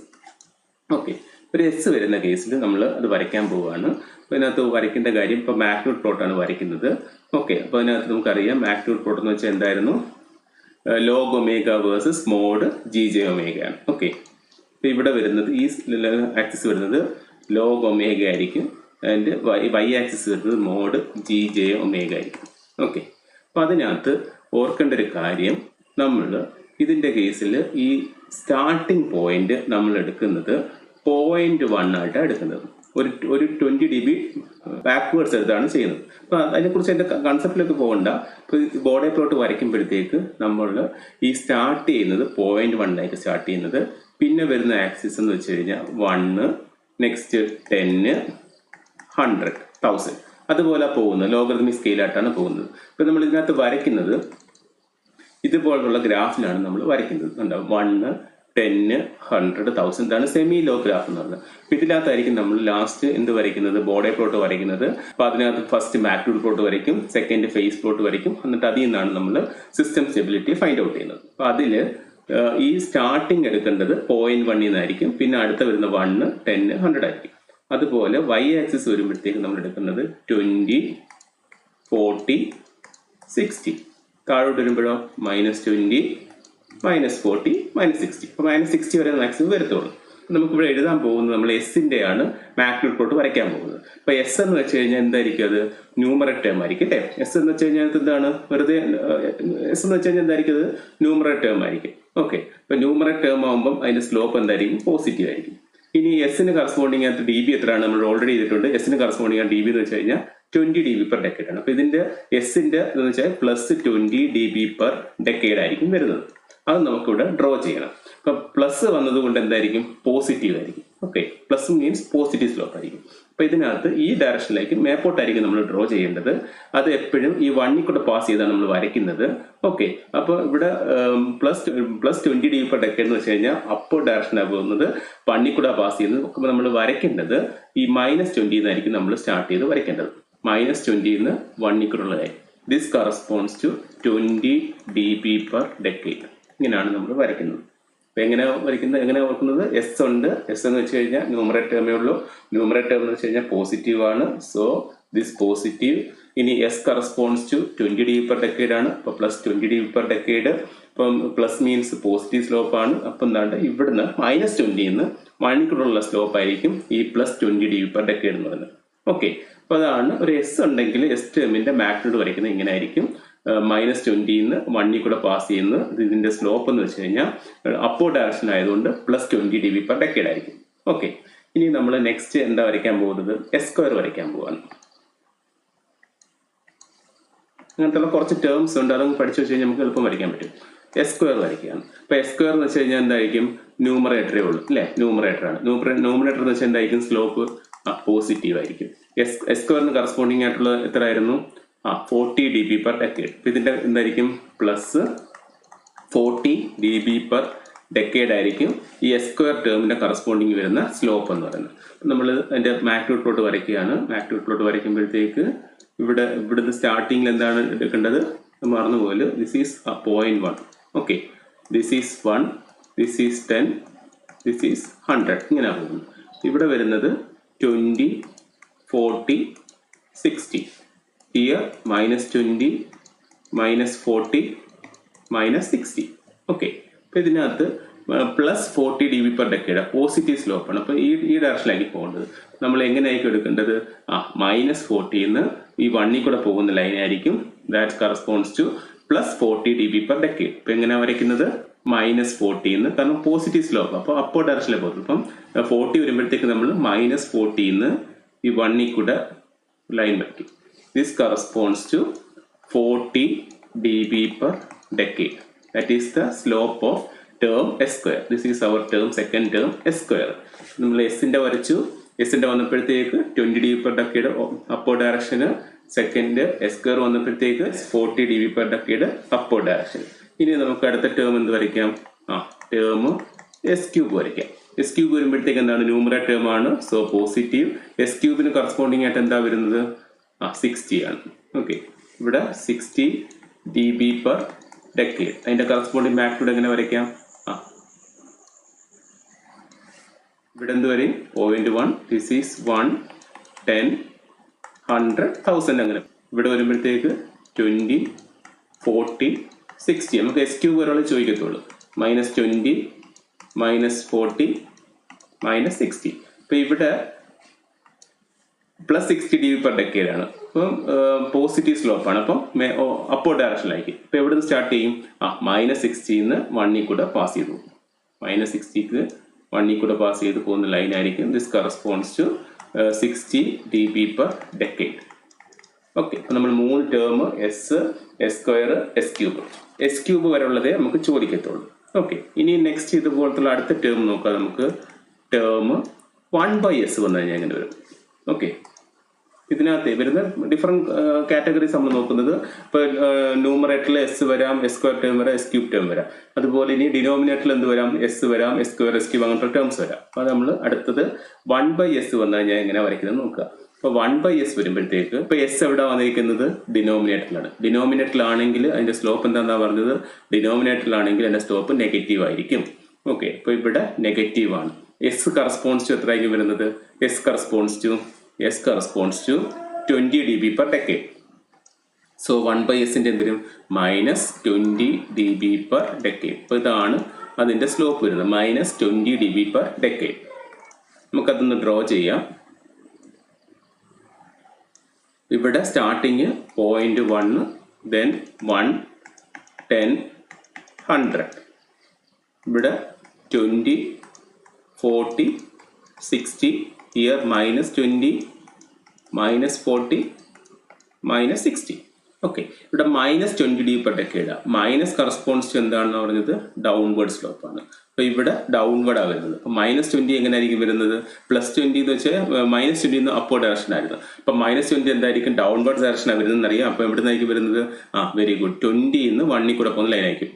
ഓക്കെ, ഒരു എസ് വരുന്ന കേസിൽ നമ്മൾ അത് വരയ്ക്കാൻ പോവുകയാണ്. അപ്പോൾ ഇതിനകത്ത് വരയ്ക്കേണ്ട കാര്യം ഇപ്പോൾ മാഗ്നിറ്റ്യൂഡ് പ്ലോട്ടാണ് വരയ്ക്കുന്നത്. ഓക്കെ, അപ്പോൾ അതിനകത്ത് നമുക്കറിയാം മാഗ്നിറ്റ്യൂഡ് പ്ലോട്ട് എന്ന് വെച്ചാൽ എന്തായിരുന്നു? Log omega versus mod G J omega ആണ്. ഓക്കെ, ഇവിടെ വരുന്നത് ഈ ആക്സിസ് വരുന്നത് ലോഗ് ഒമേഗ ആയിരിക്കും, ആൻഡ് വൈ ആക്സിസ് വരുന്നത് മോഡ് ജി ജെ ഒമേഗ ആയിരിക്കും. ഓക്കെ, അപ്പം അതിനകത്ത് ഓർക്കേണ്ട ഒരു കാര്യം, നമ്മൾ ഇതിൻ്റെ കേസിൽ ഈ സ്റ്റാർട്ടിംഗ് പോയിന്റ് നമ്മൾ എടുക്കുന്നത് 0.1 ആയിട്ടാണ് എടുക്കുന്നത്. ഒരു 20 dB ബാക്ക്വേർഡ്സ് എടുത്താണ് ചെയ്യുന്നത്. അപ്പോൾ അതിനെക്കുറിച്ച് എൻ്റെ കൺസെപ്റ്റിലേക്ക് പോകണ്ട. ഇപ്പോൾ ബോർഡേ പ്ലോട്ട് വരയ്ക്കുമ്പോഴത്തേക്ക് നമ്മൾ ഈ സ്റ്റാർട്ട് ചെയ്യുന്നത് 0.1 സ്റ്റാർട്ട് ചെയ്യുന്നത്. പിന്നെ വരുന്ന ആക്സിസ് എന്ന് വെച്ച് കഴിഞ്ഞാൽ 1, നെക്സ്റ്റ് 10, 100, 1000 അതുപോലെ പോകുന്നത് ലോഗറിതമിക് സ്കെയിലായിട്ടാണ് പോകുന്നത്. ഇപ്പം നമ്മൾ ഇതിനകത്ത് വരയ്ക്കുന്നത് ഇതുപോലുള്ള ഗ്രാഫിലാണ് നമ്മൾ വരയ്ക്കുന്നത്. ഉണ്ടാവും 1, 10, 100, 1000 ഇതാണ് സെമി ലോ ഗ്രാഫ് എന്ന് പറയുന്നത്. അപ്പം ഇതിനകത്തായിരിക്കും നമ്മൾ ലാസ്റ്റ് എന്ത് വരയ്ക്കുന്നത്, ബോർഡേ പ്ലോട്ട് വരയ്ക്കുന്നത്. അപ്പോൾ അതിനകത്ത് ഫസ്റ്റ് മാഗ്നിറ്റ്യൂഡ് പ്ലോട്ട് വരയ്ക്കും, സെക്കൻഡ് ഫേസ് പ്ലോട്ട് വരയ്ക്കും, എന്നിട്ട് അതിൽ നിന്നാണ് നമ്മൾ സിസ്റ്റം സ്റ്റെബിലിറ്റി ഫൈൻഡ് ഔട്ട് ചെയ്യുന്നത്. അപ്പോൾ അതിൽ ഈ സ്റ്റാർട്ടിങ് എടുക്കേണ്ടത് 0.1 നിന്നായിരിക്കും, പിന്നെ അടുത്ത വരുന്ന 1, 10, 100 ആയിരിക്കും. അതുപോലെ വൈ ആക്സിസ് വരുമ്പോഴത്തേക്ക് നമ്മൾ എടുക്കുന്നത് 20, 40, 60. താഴോട്ട് വരുമ്പോഴോ -20, -40, -60. അപ്പോൾ -60 വരെ മാക്സിമം വരത്തുള്ളൂ. നമുക്കിവിടെ എഴുതാൻ പോകുന്നത് നമ്മൾ എസിൻ്റെ ആണ് മാഗ്നിറ്റ്യൂഡ് പ്ലോട്ട് വരയ്ക്കാൻ പോകുന്നത്. അപ്പോൾ എസ് എന്ന് വെച്ച് കഴിഞ്ഞാൽ എന്തായിരിക്കും, അത് ന്യൂമറേറ്റ് ടേം ആയിരിക്കും അല്ലേ. എസ് എന്ന് വെച്ച് കഴിഞ്ഞാൽ എന്താണ്, വെറുതെ എസ് എന്ന് വെച്ച് കഴിഞ്ഞാൽ എന്തായിരിക്കും, അത് ന്യൂമറേറ്റ് ടേം ആയിരിക്കും. ഓക്കെ, അപ്പോൾ ന്യൂമറേറ്റ് ടേം ആകുമ്പം അതിൻ്റെ സ്ലോപ്പ് എന്തായിരിക്കും, പോസിറ്റീവ് ആയിരിക്കും. ഇനി എസിന് കറസ്പോണ്ടിങ് ആയിട്ട് ഡി ബി എത്രയാണ് നമ്മൾ ഓൾറെഡി ചെയ്തിട്ടുണ്ട്. എസിന് കറസ്പോണ്ടിങ് ആയിട്ട് ഡി ബി എന്ന് വെച്ച് കഴിഞ്ഞാൽ 20 dB per decade ആണ്. അപ്പോൾ ഇതിന്റെ എസിന്റെ എന്ന് വെച്ചാൽ +20 dB per decade ആയിരിക്കും വരുന്നത്. അത് നമുക്കിവിടെ ഡ്രോ ചെയ്യണം. അപ്പം പ്ലസ് വന്നത് കൊണ്ട് എന്തായിരിക്കും, പോസിറ്റീവ് ആയിരിക്കും. Okay, plus means positive slope ആയിരിക്കും. അപ്പോൾ ഇതിനകത്ത് ഈ ഡയറക്ഷനിലേക്ക് മേപ്പോട്ടായിരിക്കും നമ്മൾ ഡ്രോ ചെയ്യേണ്ടത്. അത് എപ്പോഴും ഈ 1 കൂടെ പാസ് ചെയ്താണ് നമ്മൾ വരയ്ക്കുന്നത്. ഓക്കെ, അപ്പോൾ ഇവിടെ +20 dB per decade എന്ന് വെച്ച് കഴിഞ്ഞാൽ അപ്പോ ഡയറക്ഷനാണ് പോകുന്നത്, 1 കൂടെ പാസ് ചെയ്യുന്നത്. അപ്പോൾ നമ്മൾ വരയ്ക്കേണ്ടത് ഈ -20 എന്നായിരിക്കും നമ്മൾ സ്റ്റാർട്ട് ചെയ്ത് വരയ്ക്കേണ്ടത്. -20 നിന്ന് 1 കൂടെയുള്ളതായി. This corresponds to 20 dB per decade. ഇങ്ങനെയാണ് നമ്മൾ വരയ്ക്കുന്നത്. അപ്പം എങ്ങനെ ഓർക്കുന്നത്, എസ് ഉണ്ട്. എസ് എന്ന് വെച്ച് കഴിഞ്ഞാൽ ന്യൂമറേറ്റ് ടേമേ ഉള്ളൂ. ന്യൂമറേറ്റ് ടേം എന്ന് വെച്ച് കഴിഞ്ഞാൽ പോസിറ്റീവ് ആണ്. So this positive. ഇനി S corresponds to 20 dB per decade ആണ്. അപ്പോൾ +20 dB per decade. ഇപ്പം പ്ലസ് മീൻസ് പോസിറ്റീവ് സ്ലോപ്പ് ആണ്. അപ്പം എന്താണ്ട് ഇവിടുന്ന് -20 നിന്ന് 1 കൂടെയുള്ള സ്ലോപ്പ് ആയിരിക്കും ഈ +20 dB per decade എന്ന് പറയുന്നത്. ഓക്കെ, അപ്പോൾ അതാണ് ഒരു എസ് ഉണ്ടെങ്കിൽ എസ് ടേമിന്റെ മാഗ്നിറ്റ്യൂഡ് വരയ്ക്കുന്നത് ഇങ്ങനെ ആയിരിക്കും. -20 നിന്ന് 1 കൂടെ പാസ് ചെയ്യുന്നത്. ഇതിന്റെ സ്ലോപ്പ് എന്ന് വെച്ച് കഴിഞ്ഞാൽ അപ്പോ ഡയറക്ഷൻ ആയതുകൊണ്ട് +20 dB per decade ആയിരിക്കും. ഓക്കെ, ഇനി നമ്മൾ നെക്സ്റ്റ് എന്താ വരയ്ക്കാൻ പോകുന്നത്, എസ് സ്ക്വയർ വരയ്ക്കാൻ പോവാണ്. അങ്ങനത്തെ കുറച്ച് ടേംസ് ഉണ്ട്, അതൊന്ന് പഠിച്ചു വെച്ച് കഴിഞ്ഞാൽ നമുക്ക് എളുപ്പം വരയ്ക്കാൻ പറ്റും. എസ് സ്ക്വയർ വരയ്ക്കുകയാണ്. അപ്പോൾ എസ് സ്ക്വയർ എന്ന് വെച്ച് കഴിഞ്ഞാൽ എന്തായിരിക്കും, ന്യൂമറേറ്ററേ ഉള്ളൂ അല്ലേ, ന്യൂമറേറ്റർ ആണ്. ന്യൂമറേറ്റർ എന്ന് വെച്ചാൽ എന്തായിരിക്കും, സ്ലോപ്പ് പോസിറ്റീവ് ആയിരിക്കും. എസ് സ്ക്വയറിന് കറസ്പോണ്ടിങ് ആയിട്ടുള്ള എത്ര ആയിരുന്നു, 40 dB per decade. ഇതിന്റെ എന്തായിരിക്കും, +40 dB per decade ആയിരിക്കും ഈ എസ് സ്ക്വയർ ടേമിന്റെ കറസ്പോണ്ടിങ് വരുന്ന സ്ലോപ്പ് എന്ന് പറയുന്നത്. നമ്മൾ അതിന്റെ മാഗ്നിറ്റ്യൂഡ് പ്ലോട്ട് വരയ്ക്കുകയാണ്. മാഗ്നിറ്റ്യൂഡ് പ്ലോട്ട് വരയ്ക്കുമ്പോഴത്തേക്ക് ഇവിടുന്ന് സ്റ്റാർട്ടിങ്ങിൽ എന്താണ് എടുക്കേണ്ടത്, മറന്നുപോലെ this is 0.1. Okay, this is 1, this is 10, this is 100. ഇങ്ങനെ പോകുന്നു. ഇവിടെ വരുന്നത് 20, 40, 60. Here -20, -40, -60. ഓക്കെ, അപ്പോൾ ഇതിനകത്ത് +40 dB per decade positive slope ആണ്. അപ്പോൾ ഈ ഡയറക്ഷനിലേക്ക് പോകേണ്ടത് നമ്മൾ എങ്ങനെയായിരിക്കും എടുക്കേണ്ടത്, -40 നിന്ന് ഈ 1 കൂടെ പോകുന്ന ലൈൻ ആയിരിക്കും. That corresponds to +40 dB per decade. ഇപ്പം എങ്ങനെയാണ് വരയ്ക്കുന്നത്, -40 നിന്ന്, കാരണം പോസിറ്റീവ് സ്ലോപ്പ്, അപ്പോൾ അപ്പോ ഡയറക്ഷനിൽ പോകുന്നത്. അപ്പം 40 വരുമ്പോഴത്തേക്ക് നമ്മൾ -40 നിന്ന് ഈ 1 കൂടെ ലൈൻ വരയ്ക്കും. This corresponds to 40 dB per decade. That is the slope of term S square. This is our term, second term S square. നമ്മൾ എസിന്റെ വരച്ചു. എസിന്റെ വന്നപ്പോഴത്തേക്ക് 20 dB per decade upward direction. Second S square വന്നപ്പോഴത്തേക്ക് 40 dB per decade upward direction. ഇനി നമുക്ക് അടുത്ത term എന്ത് വരയ്ക്കാം, ടേം എസ് ക്യൂബ് വരയ്ക്കാം. എസ് ക്യൂബ് വരുമ്പോഴത്തേക്ക് എന്താണ്, ന്യൂമറേറ്റർ ടേം ആണ്. So positive. എസ് ക്യൂബിന് കറസ്പോണ്ടിങ് ആയിട്ട് എന്താ വരുന്നത്, 60 ആണ്. ഓക്കെ, ഇവിടെ 60 dB per decade. അതിന്റെ കറസ്പോണ്ടിങ് മാഗ്നിറ്റ്യൂഡ് എങ്ങനെ വരയ്ക്കാം, ഇവിടെ എന്ത് വരും, 0.1, ദിസ് ഈസ് 1, 10, 100, 1000 അങ്ങനെ. ഇവിടെ വരുമ്പോഴത്തേക്ക് 20, 40, 60. നമുക്ക് എസ് ക്യൂബ് ഒരാൾ ചോദിക്കത്തുള്ളൂ. -20, -40, മൈനസ് 60. ഇപ്പം ഇവിടെ പ്ലസ് 60 dB per decade ആണ്. അപ്പം പോസിറ്റീവ് സ്ലോപ്പാണ്. അപ്പം അപ്പോർ ഡയറക്ഷനിലായിരിക്കും. ഇപ്പം എവിടെ നിന്ന് സ്റ്റാർട്ട് ചെയ്യും? മൈനസ് 60 1 കൂടെ പാസ് ചെയ്തു. മൈനസ് 60 1 കൂടെ പാസ് ചെയ്ത് പോകുന്ന ലൈൻ ആയിരിക്കും. This corresponds to 60 dB per decade. Okay, അപ്പം നമ്മൾ 3 term S square S cube വരെ ഉള്ളതേ നമുക്ക് ചോദിക്കത്തുള്ളൂ. ഓക്കെ, ഇനി നെക്സ്റ്റ് ഇതുപോലത്തുള്ള അടുത്ത ടേം നോക്കാം. നമുക്ക് ടേം 1/s വന്നു കഴിഞ്ഞാൽ എങ്ങനെ വരും? ഓക്കെ, ഇതിനകത്ത് വരുന്ന ഡിഫറെന്റ് കാറ്റഗറീസ് നമ്മൾ നോക്കുന്നത്. ഇപ്പോൾ ന്യൂമറേറ്ററിൽ എസ് വരാം, എസ് സ്ക്വയർ ടേം വരാം, എസ് ക്യൂബ് ടേം വരാം. അതുപോലെ ഇനി ഡിനോമിനേറ്ററിൽ എന്ത് വരാം? എസ് വരാം, എസ് സ്ക്വയർ, എസ് ക്യൂബ്, അങ്ങനത്തെ ടേംസ് വരാം. അപ്പോൾ അത് നമ്മൾ അടുത്തത് 1/s വന്നു കഴിഞ്ഞാൽ എങ്ങനെ വരയ്ക്കുന്നത് നോക്കുക. അപ്പോൾ 1/s വരുമ്പോഴത്തേക്ക് ഇപ്പോൾ എസ് എവിടെ വന്നിരിക്കുന്നത്? ഡിനോമിനേറ്ററിലാണ്. ഡിനോമിനേറ്ററിലാണെങ്കിൽ അതിന്റെ സ്ലോപ്പ് എന്താണെന്നാ പറഞ്ഞത്? ഡിനോമിനേറ്ററിലാണെങ്കിൽ അതിന്റെ സ്ലോപ്പ് നെഗറ്റീവ് ആയിരിക്കും. ഓക്കെ, അപ്പോൾ ഇവിടെ നെഗറ്റീവ് ആണ്. എസ് കറസ്പോണ്ട്സ് ടു എത്രയായിരിക്കും വരുന്നത്? S corresponds to 20 dB per decade. So 1/s എന്തിനും മൈനസ് 20 dB per decade. അപ്പോൾ ഇതാണ് അതിന്റെ സ്ലോപ്പ് വരുന്നത്, മൈനസ് 20 dB per decade. നമുക്കതൊന്ന് ഡ്രോ ചെയ്യാം. ഇവിടെ സ്റ്റാർട്ടിങ് 0.1, ദെൻ 1, 10, 100. ഇവിടെ 20, 40, 60, here minus 20, minus 40, minus 60. Okay, ഇവിടെ minus 20 dB per decade. Minus corresponds to എന്താണെന്ന് പറഞ്ഞത്? ഡൗൺവേർഡ് സ്ലോപ്പ് ആണ്. അപ്പോൾ ഇവിടെ ഡൗൺവേർഡാണ് വരുന്നത്. അപ്പോൾ മൈനസ് 20 എങ്ങനെയായിരിക്കും വരുന്നത്? പ്ലസ് 20 എന്ന് വെച്ചാൽ മൈനസ് 20 അപ്പോ ഡയറക്ഷൻ ആയിരുന്നു. അപ്പോൾ മൈനസ് 20 എന്തായിരിക്കും? ഡൗൺവേർഡ് ഡയറക്ഷനാണ് വരുന്നതെന്ന് അറിയാം. അപ്പോൾ എവിടെ നിന്നായിരിക്കും വരുന്നത്? വെരി ഗുഡ്, 20 1 കൂടെ പോകുന്ന ലൈനായിരിക്കും.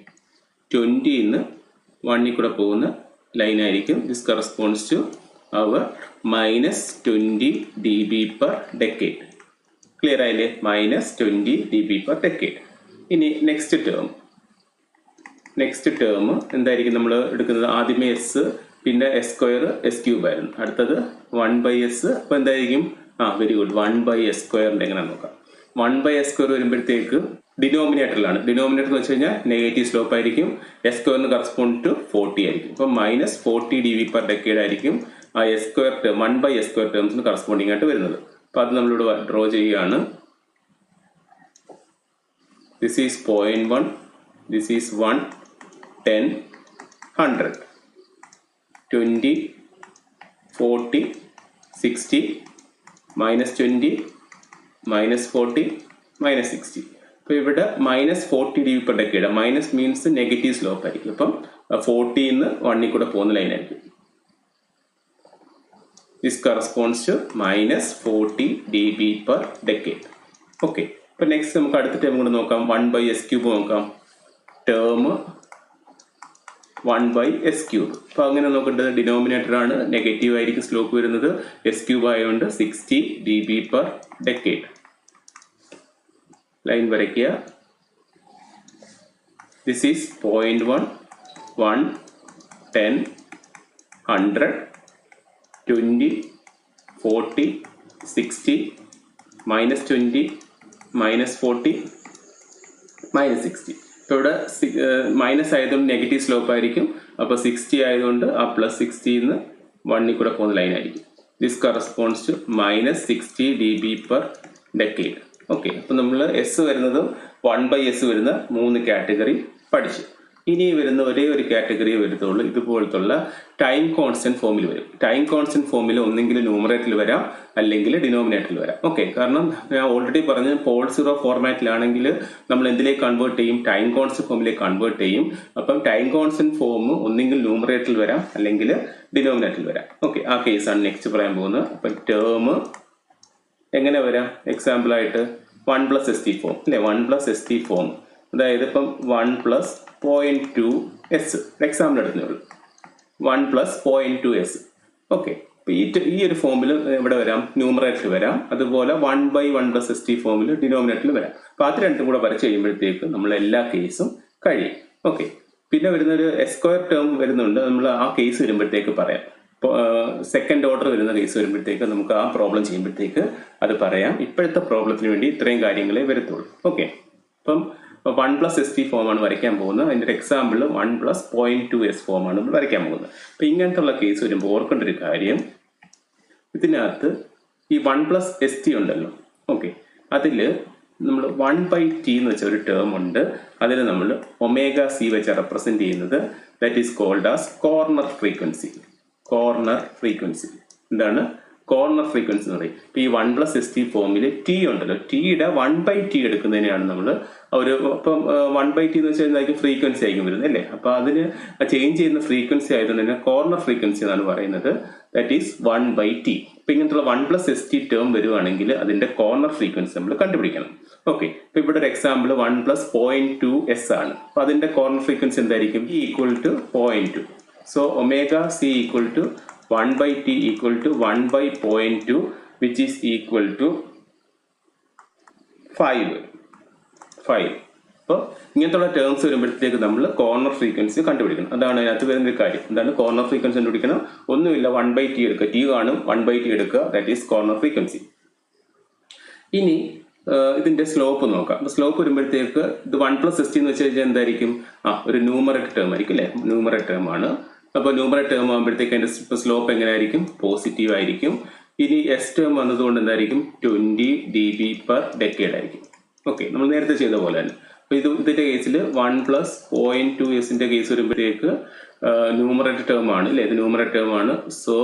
20 1 കൂടെ പോകുന്ന ലൈനായിരിക്കും. ദിസ് കറസ്പോണ്ട്സ് ടു അവർ minus 20 dB per decade. Clear ആയില്ലേ? Minus 20 dB per decade. ഇനി നെക്സ്റ്റ് ടേം എന്തായിരിക്കും നമ്മൾ എടുക്കുന്നത്? ആദ്യമേ എസ്, പിന്നെ എസ് സ്ക്വയർ, എസ് ക്യൂബ് ആയിരുന്നു. അടുത്തത് 1/s. അപ്പോൾ എന്തായിരിക്കും? വെരി ഗുഡ്, 1/s സ്ക്വയറിന്റെ എങ്ങനെ നോക്കാം. 1/s സ്ക്വയർ വരുമ്പോഴത്തേക്ക് ഡിനോമിനേറ്ററിലാണ്. ഡിനോമിനേറ്റർ എന്ന് വെച്ച് കഴിഞ്ഞാൽ നെഗറ്റീവ് സ്ലോപ്പ് ആയിരിക്കും. എസ് സ്ക്വയറിന് കറസ്പോണ്ട് ടു 40 ആയിരിക്കും. അപ്പോൾ മൈനസ് 40 dB per decade ആയിരിക്കും ആ S square term 1/s square ടേംസിന് കറസ്പോണ്ടിങ് ആയിട്ട് വരുന്നത്. അപ്പോൾ അത് നമ്മളിവിടെ ഡ്രോ ചെയ്യുകയാണ്. This is 0.1, this is 1, 10, 100, 20, 40, 60, minus 20, minus 40, minus 60. അപ്പോൾ ഇവിടെ minus 40 dB per decade. Minus means negative slope ആയിരിക്കും. അപ്പം 40 1 കൂടെ പോകുന്ന ലൈനായിരിക്കും. This corresponds to minus 40 dB per decade. Okay, അപ്പോൾ നെക്സ്റ്റ് നമുക്ക് അടുത്ത ടേം കൂടെ നോക്കാം. 1/s ക്യൂബ് നോക്കാം. Term 1/s cube. അപ്പോൾ അങ്ങനെ നോക്കേണ്ടത് ഡിനോമിനേറ്റർ ആണ്, നെഗറ്റീവ് ആയിരിക്കും സ്ലോപ്പ് വരുന്നത്. എസ് ക്യൂബ് ആയതുകൊണ്ട് 60 dB per decade. ലൈൻ വരയ്ക്കുക. This is 0.1, 1, 10, 100, 20, 40, 60, minus 20, minus 40, minus 60. ഇപ്പോൾ ഇവിടെ മൈനസ് ആയതുകൊണ്ട് നെഗറ്റീവ് സ്ലോപ്പ് ആയിരിക്കും. അപ്പോൾ 60 ആയതുകൊണ്ട് ആ പ്ലസ് 60 1 കൂടെ പോകുന്ന ലൈൻ ആയിരിക്കും. This corresponds to minus 60 dB per decade. Okay, അപ്പോൾ നമ്മൾ എസ് വരുന്നതും 1/s വരുന്ന 3 കാറ്റഗറി പഠിച്ചു. ഇനി വരുന്ന ഒരേ ഒരു കാറ്റഗറി വരുത്തുള്ളൂ. ഇതുപോലത്തുള്ള ടൈം കോൺസ്റ്റന്റ് ഫോമിൽ വരും. ടൈം കോൺസ്റ്റന്റ് ഫോമിൽ ഒന്നെങ്കിൽ ന്യൂമറേറ്ററിൽ വരാം, അല്ലെങ്കിൽ ഡിനോമിനേറ്ററിൽ വരാം. ഓക്കെ, കാരണം ഞാൻ ഓൾറെഡി പറഞ്ഞ പോൾ സീറോ ഫോർമാറ്റിലാണെങ്കിൽ നമ്മൾ എന്തിലേക്ക് കൺവേർട്ട് ചെയ്യും? ടൈം കോൺസ്റ്റന്റ് ഫോമിലേക്ക് കൺവേർട്ട് ചെയ്യും. അപ്പം ടൈം കോൺസ്റ്റന്റ് ഫോം ഒന്നെങ്കിൽ ന്യൂമറേറ്ററിൽ വരാം, അല്ലെങ്കിൽ ഡിനോമിനേറ്ററിൽ വരാം. ഓക്കെ, ആ കേസാണ് നെക്സ്റ്റ് പറയാൻ പോകുന്നത്. അപ്പം ടേം എങ്ങനെ വരാം? എക്സാമ്പിൾ ആയിട്ട് 1+st ഫോം അല്ലെ? 1+st ഫോം, അതായത് ഇപ്പം 1+0.2s എക്സാമ്പിൾ എടുത്തുള്ളൂ. 1+0.2s. ഓക്കെ, അപ്പോൾ ഈ ഒരു ഫോമിൽ ഇവിടെ വരാം, ന്യൂമറേറ്ററിൽ വരാം. അതുപോലെ 1/1+st ഫോമിൽ ഡിനോമിനേറ്ററിൽ വരാം. അപ്പോൾ അത് രണ്ടും കൂടെ വരച്ച് കഴിയുമ്പോഴത്തേക്ക് നമ്മൾ എല്ലാ കേസും കഴിയും. ഓക്കെ, പിന്നെ വരുന്നൊരു എസ് സ്ക്വയർ ടേം വരുന്നുണ്ട്. നമ്മൾ ആ കേസ് വരുമ്പോഴത്തേക്ക് പറയാം. സെക്കൻഡ് ഓർഡർ വരുന്ന കേസ് വരുമ്പോഴത്തേക്ക് നമുക്ക് ആ പ്രോബ്ലം ചെയ്യുമ്പോഴത്തേക്ക് അത് പറയാം. ഇപ്പോഴത്തെ പ്രോബ്ലത്തിന് വേണ്ടി ഇത്രയും കാര്യങ്ങളെ വരത്തുള്ളൂ. ഓക്കെ, അപ്പം അപ്പോൾ 1+ST ഫോമാണ് വരയ്ക്കാൻ പോകുന്നത്. അതിൻ്റെ ഒരു എക്സാമ്പിൾ 1+0.2S ഫോമാണ് നമ്മൾ വരയ്ക്കാൻ പോകുന്നത്. അപ്പോൾ ഇങ്ങനത്തുള്ള കേസ് വരുമ്പോൾ ഓർക്കേണ്ട ഒരു കാര്യം, ഇതിനകത്ത് ഈ 1+ST ഉണ്ടല്ലോ, ഓക്കെ, അതിൽ നമ്മൾ 1/t എന്ന് വെച്ച ഒരു ടേം ഉണ്ട്. അതിൽ നമ്മൾ ωc വെച്ച് റെപ്രസെന്റ് ചെയ്യുന്നത് that is called as corner frequency. Corner frequency എന്താണ്? കോർണർ ഫ്രീക്വൻസി എന്ന് പറയും. ഇപ്പോൾ ഈ 1+ST ഫോമിൽ ടി ഉണ്ടല്ലോ, ടിയുടെ 1/t എടുക്കുന്നതിനെയാണ് നമ്മൾ ഒരു, ഇപ്പം 1/t എന്ന് വെച്ചാൽ എന്തായിരിക്കും? ഫ്രീക്വൻസി ആയിരിക്കും വരുന്നത് അല്ലേ? അപ്പോൾ അതിന് ചേഞ്ച് ചെയ്യുന്ന ഫ്രീക്വൻസി ആയതുകൊണ്ട് തന്നെ കോർണർ ഫ്രീക്വൻസി എന്നാണ് പറയുന്നത്. That is 1/t. ഇപ്പം ഇങ്ങനത്തുള്ള 1+ST ടേം വരുവാണെങ്കിൽ അതിന്റെ കോർണർ ഫ്രീക്വൻസി നമ്മൾ കണ്ടുപിടിക്കണം. ഓക്കെ, ഇപ്പൊ ഇവിടെ ഒരു എക്സാമ്പിൾ 1+0.2S ആണ്. അപ്പൊ അതിന്റെ കോർണർ ഫ്രീക്വൻസി എന്തായിരിക്കും? Equal to 0.2. So ωc equal to 1/t equal to 1/0.2 which is equal to 5. അപ്പോൾ ഇങ്ങനത്തുള്ള ടേംസ് വരുമ്പോഴത്തേക്ക് നമ്മൾ കോർണർ ഫ്രീക്വൻസി കണ്ടുപിടിക്കണം. അതാണ് അതിനകത്ത് വരുന്ന ഒരു കാര്യം. എന്താണ് കോർണർ ഫ്രീക്വൻസി കണ്ടുപിടിക്കണം? ഒന്നുമില്ല, 1/t എടുക്കുക, t കാണും, 1/t എടുക്കുക, ദാറ്റ് ഈസ് കോർണർ ഫ്രീക്വൻസി. ഇനി ഇതിന്റെ സ്ലോപ്പ് നോക്കാം. സ്ലോപ്പ് വരുമ്പോഴത്തേക്ക് ഇത് 1+ST എന്ന് വെച്ച് കഴിഞ്ഞാൽ എന്തായിരിക്കും? ഒരു ന്യൂമറേറ്റർ ടേം ആയിരിക്കും അല്ലെ? ന്യൂമറേറ്റർ ടേം ആണ്. അപ്പോൾ ന്യൂമറേറ്റർ ടേം ആകുമ്പോഴത്തേക്ക് അതിന്റെ സ്ലോപ്പ് എങ്ങനെയായിരിക്കും? പോസിറ്റീവ് ആയിരിക്കും. ഇനി എസ് ടേം വന്നതുകൊണ്ട് എന്തായിരിക്കും? 20 dB/decade ആയിരിക്കും. ഓക്കെ, നമ്മൾ നേരത്തെ ചെയ്ത പോലെ തന്നെ. അപ്പോൾ ഇതിന്റെ കേസിൽ 1+0.2S കേസ് വരുമ്പോഴത്തേക്ക് ന്യൂമറേറ്റർ ടേം ആണ് അല്ലെ? ഇത് ന്യൂമറേറ്റർ ടേം ആണ്. So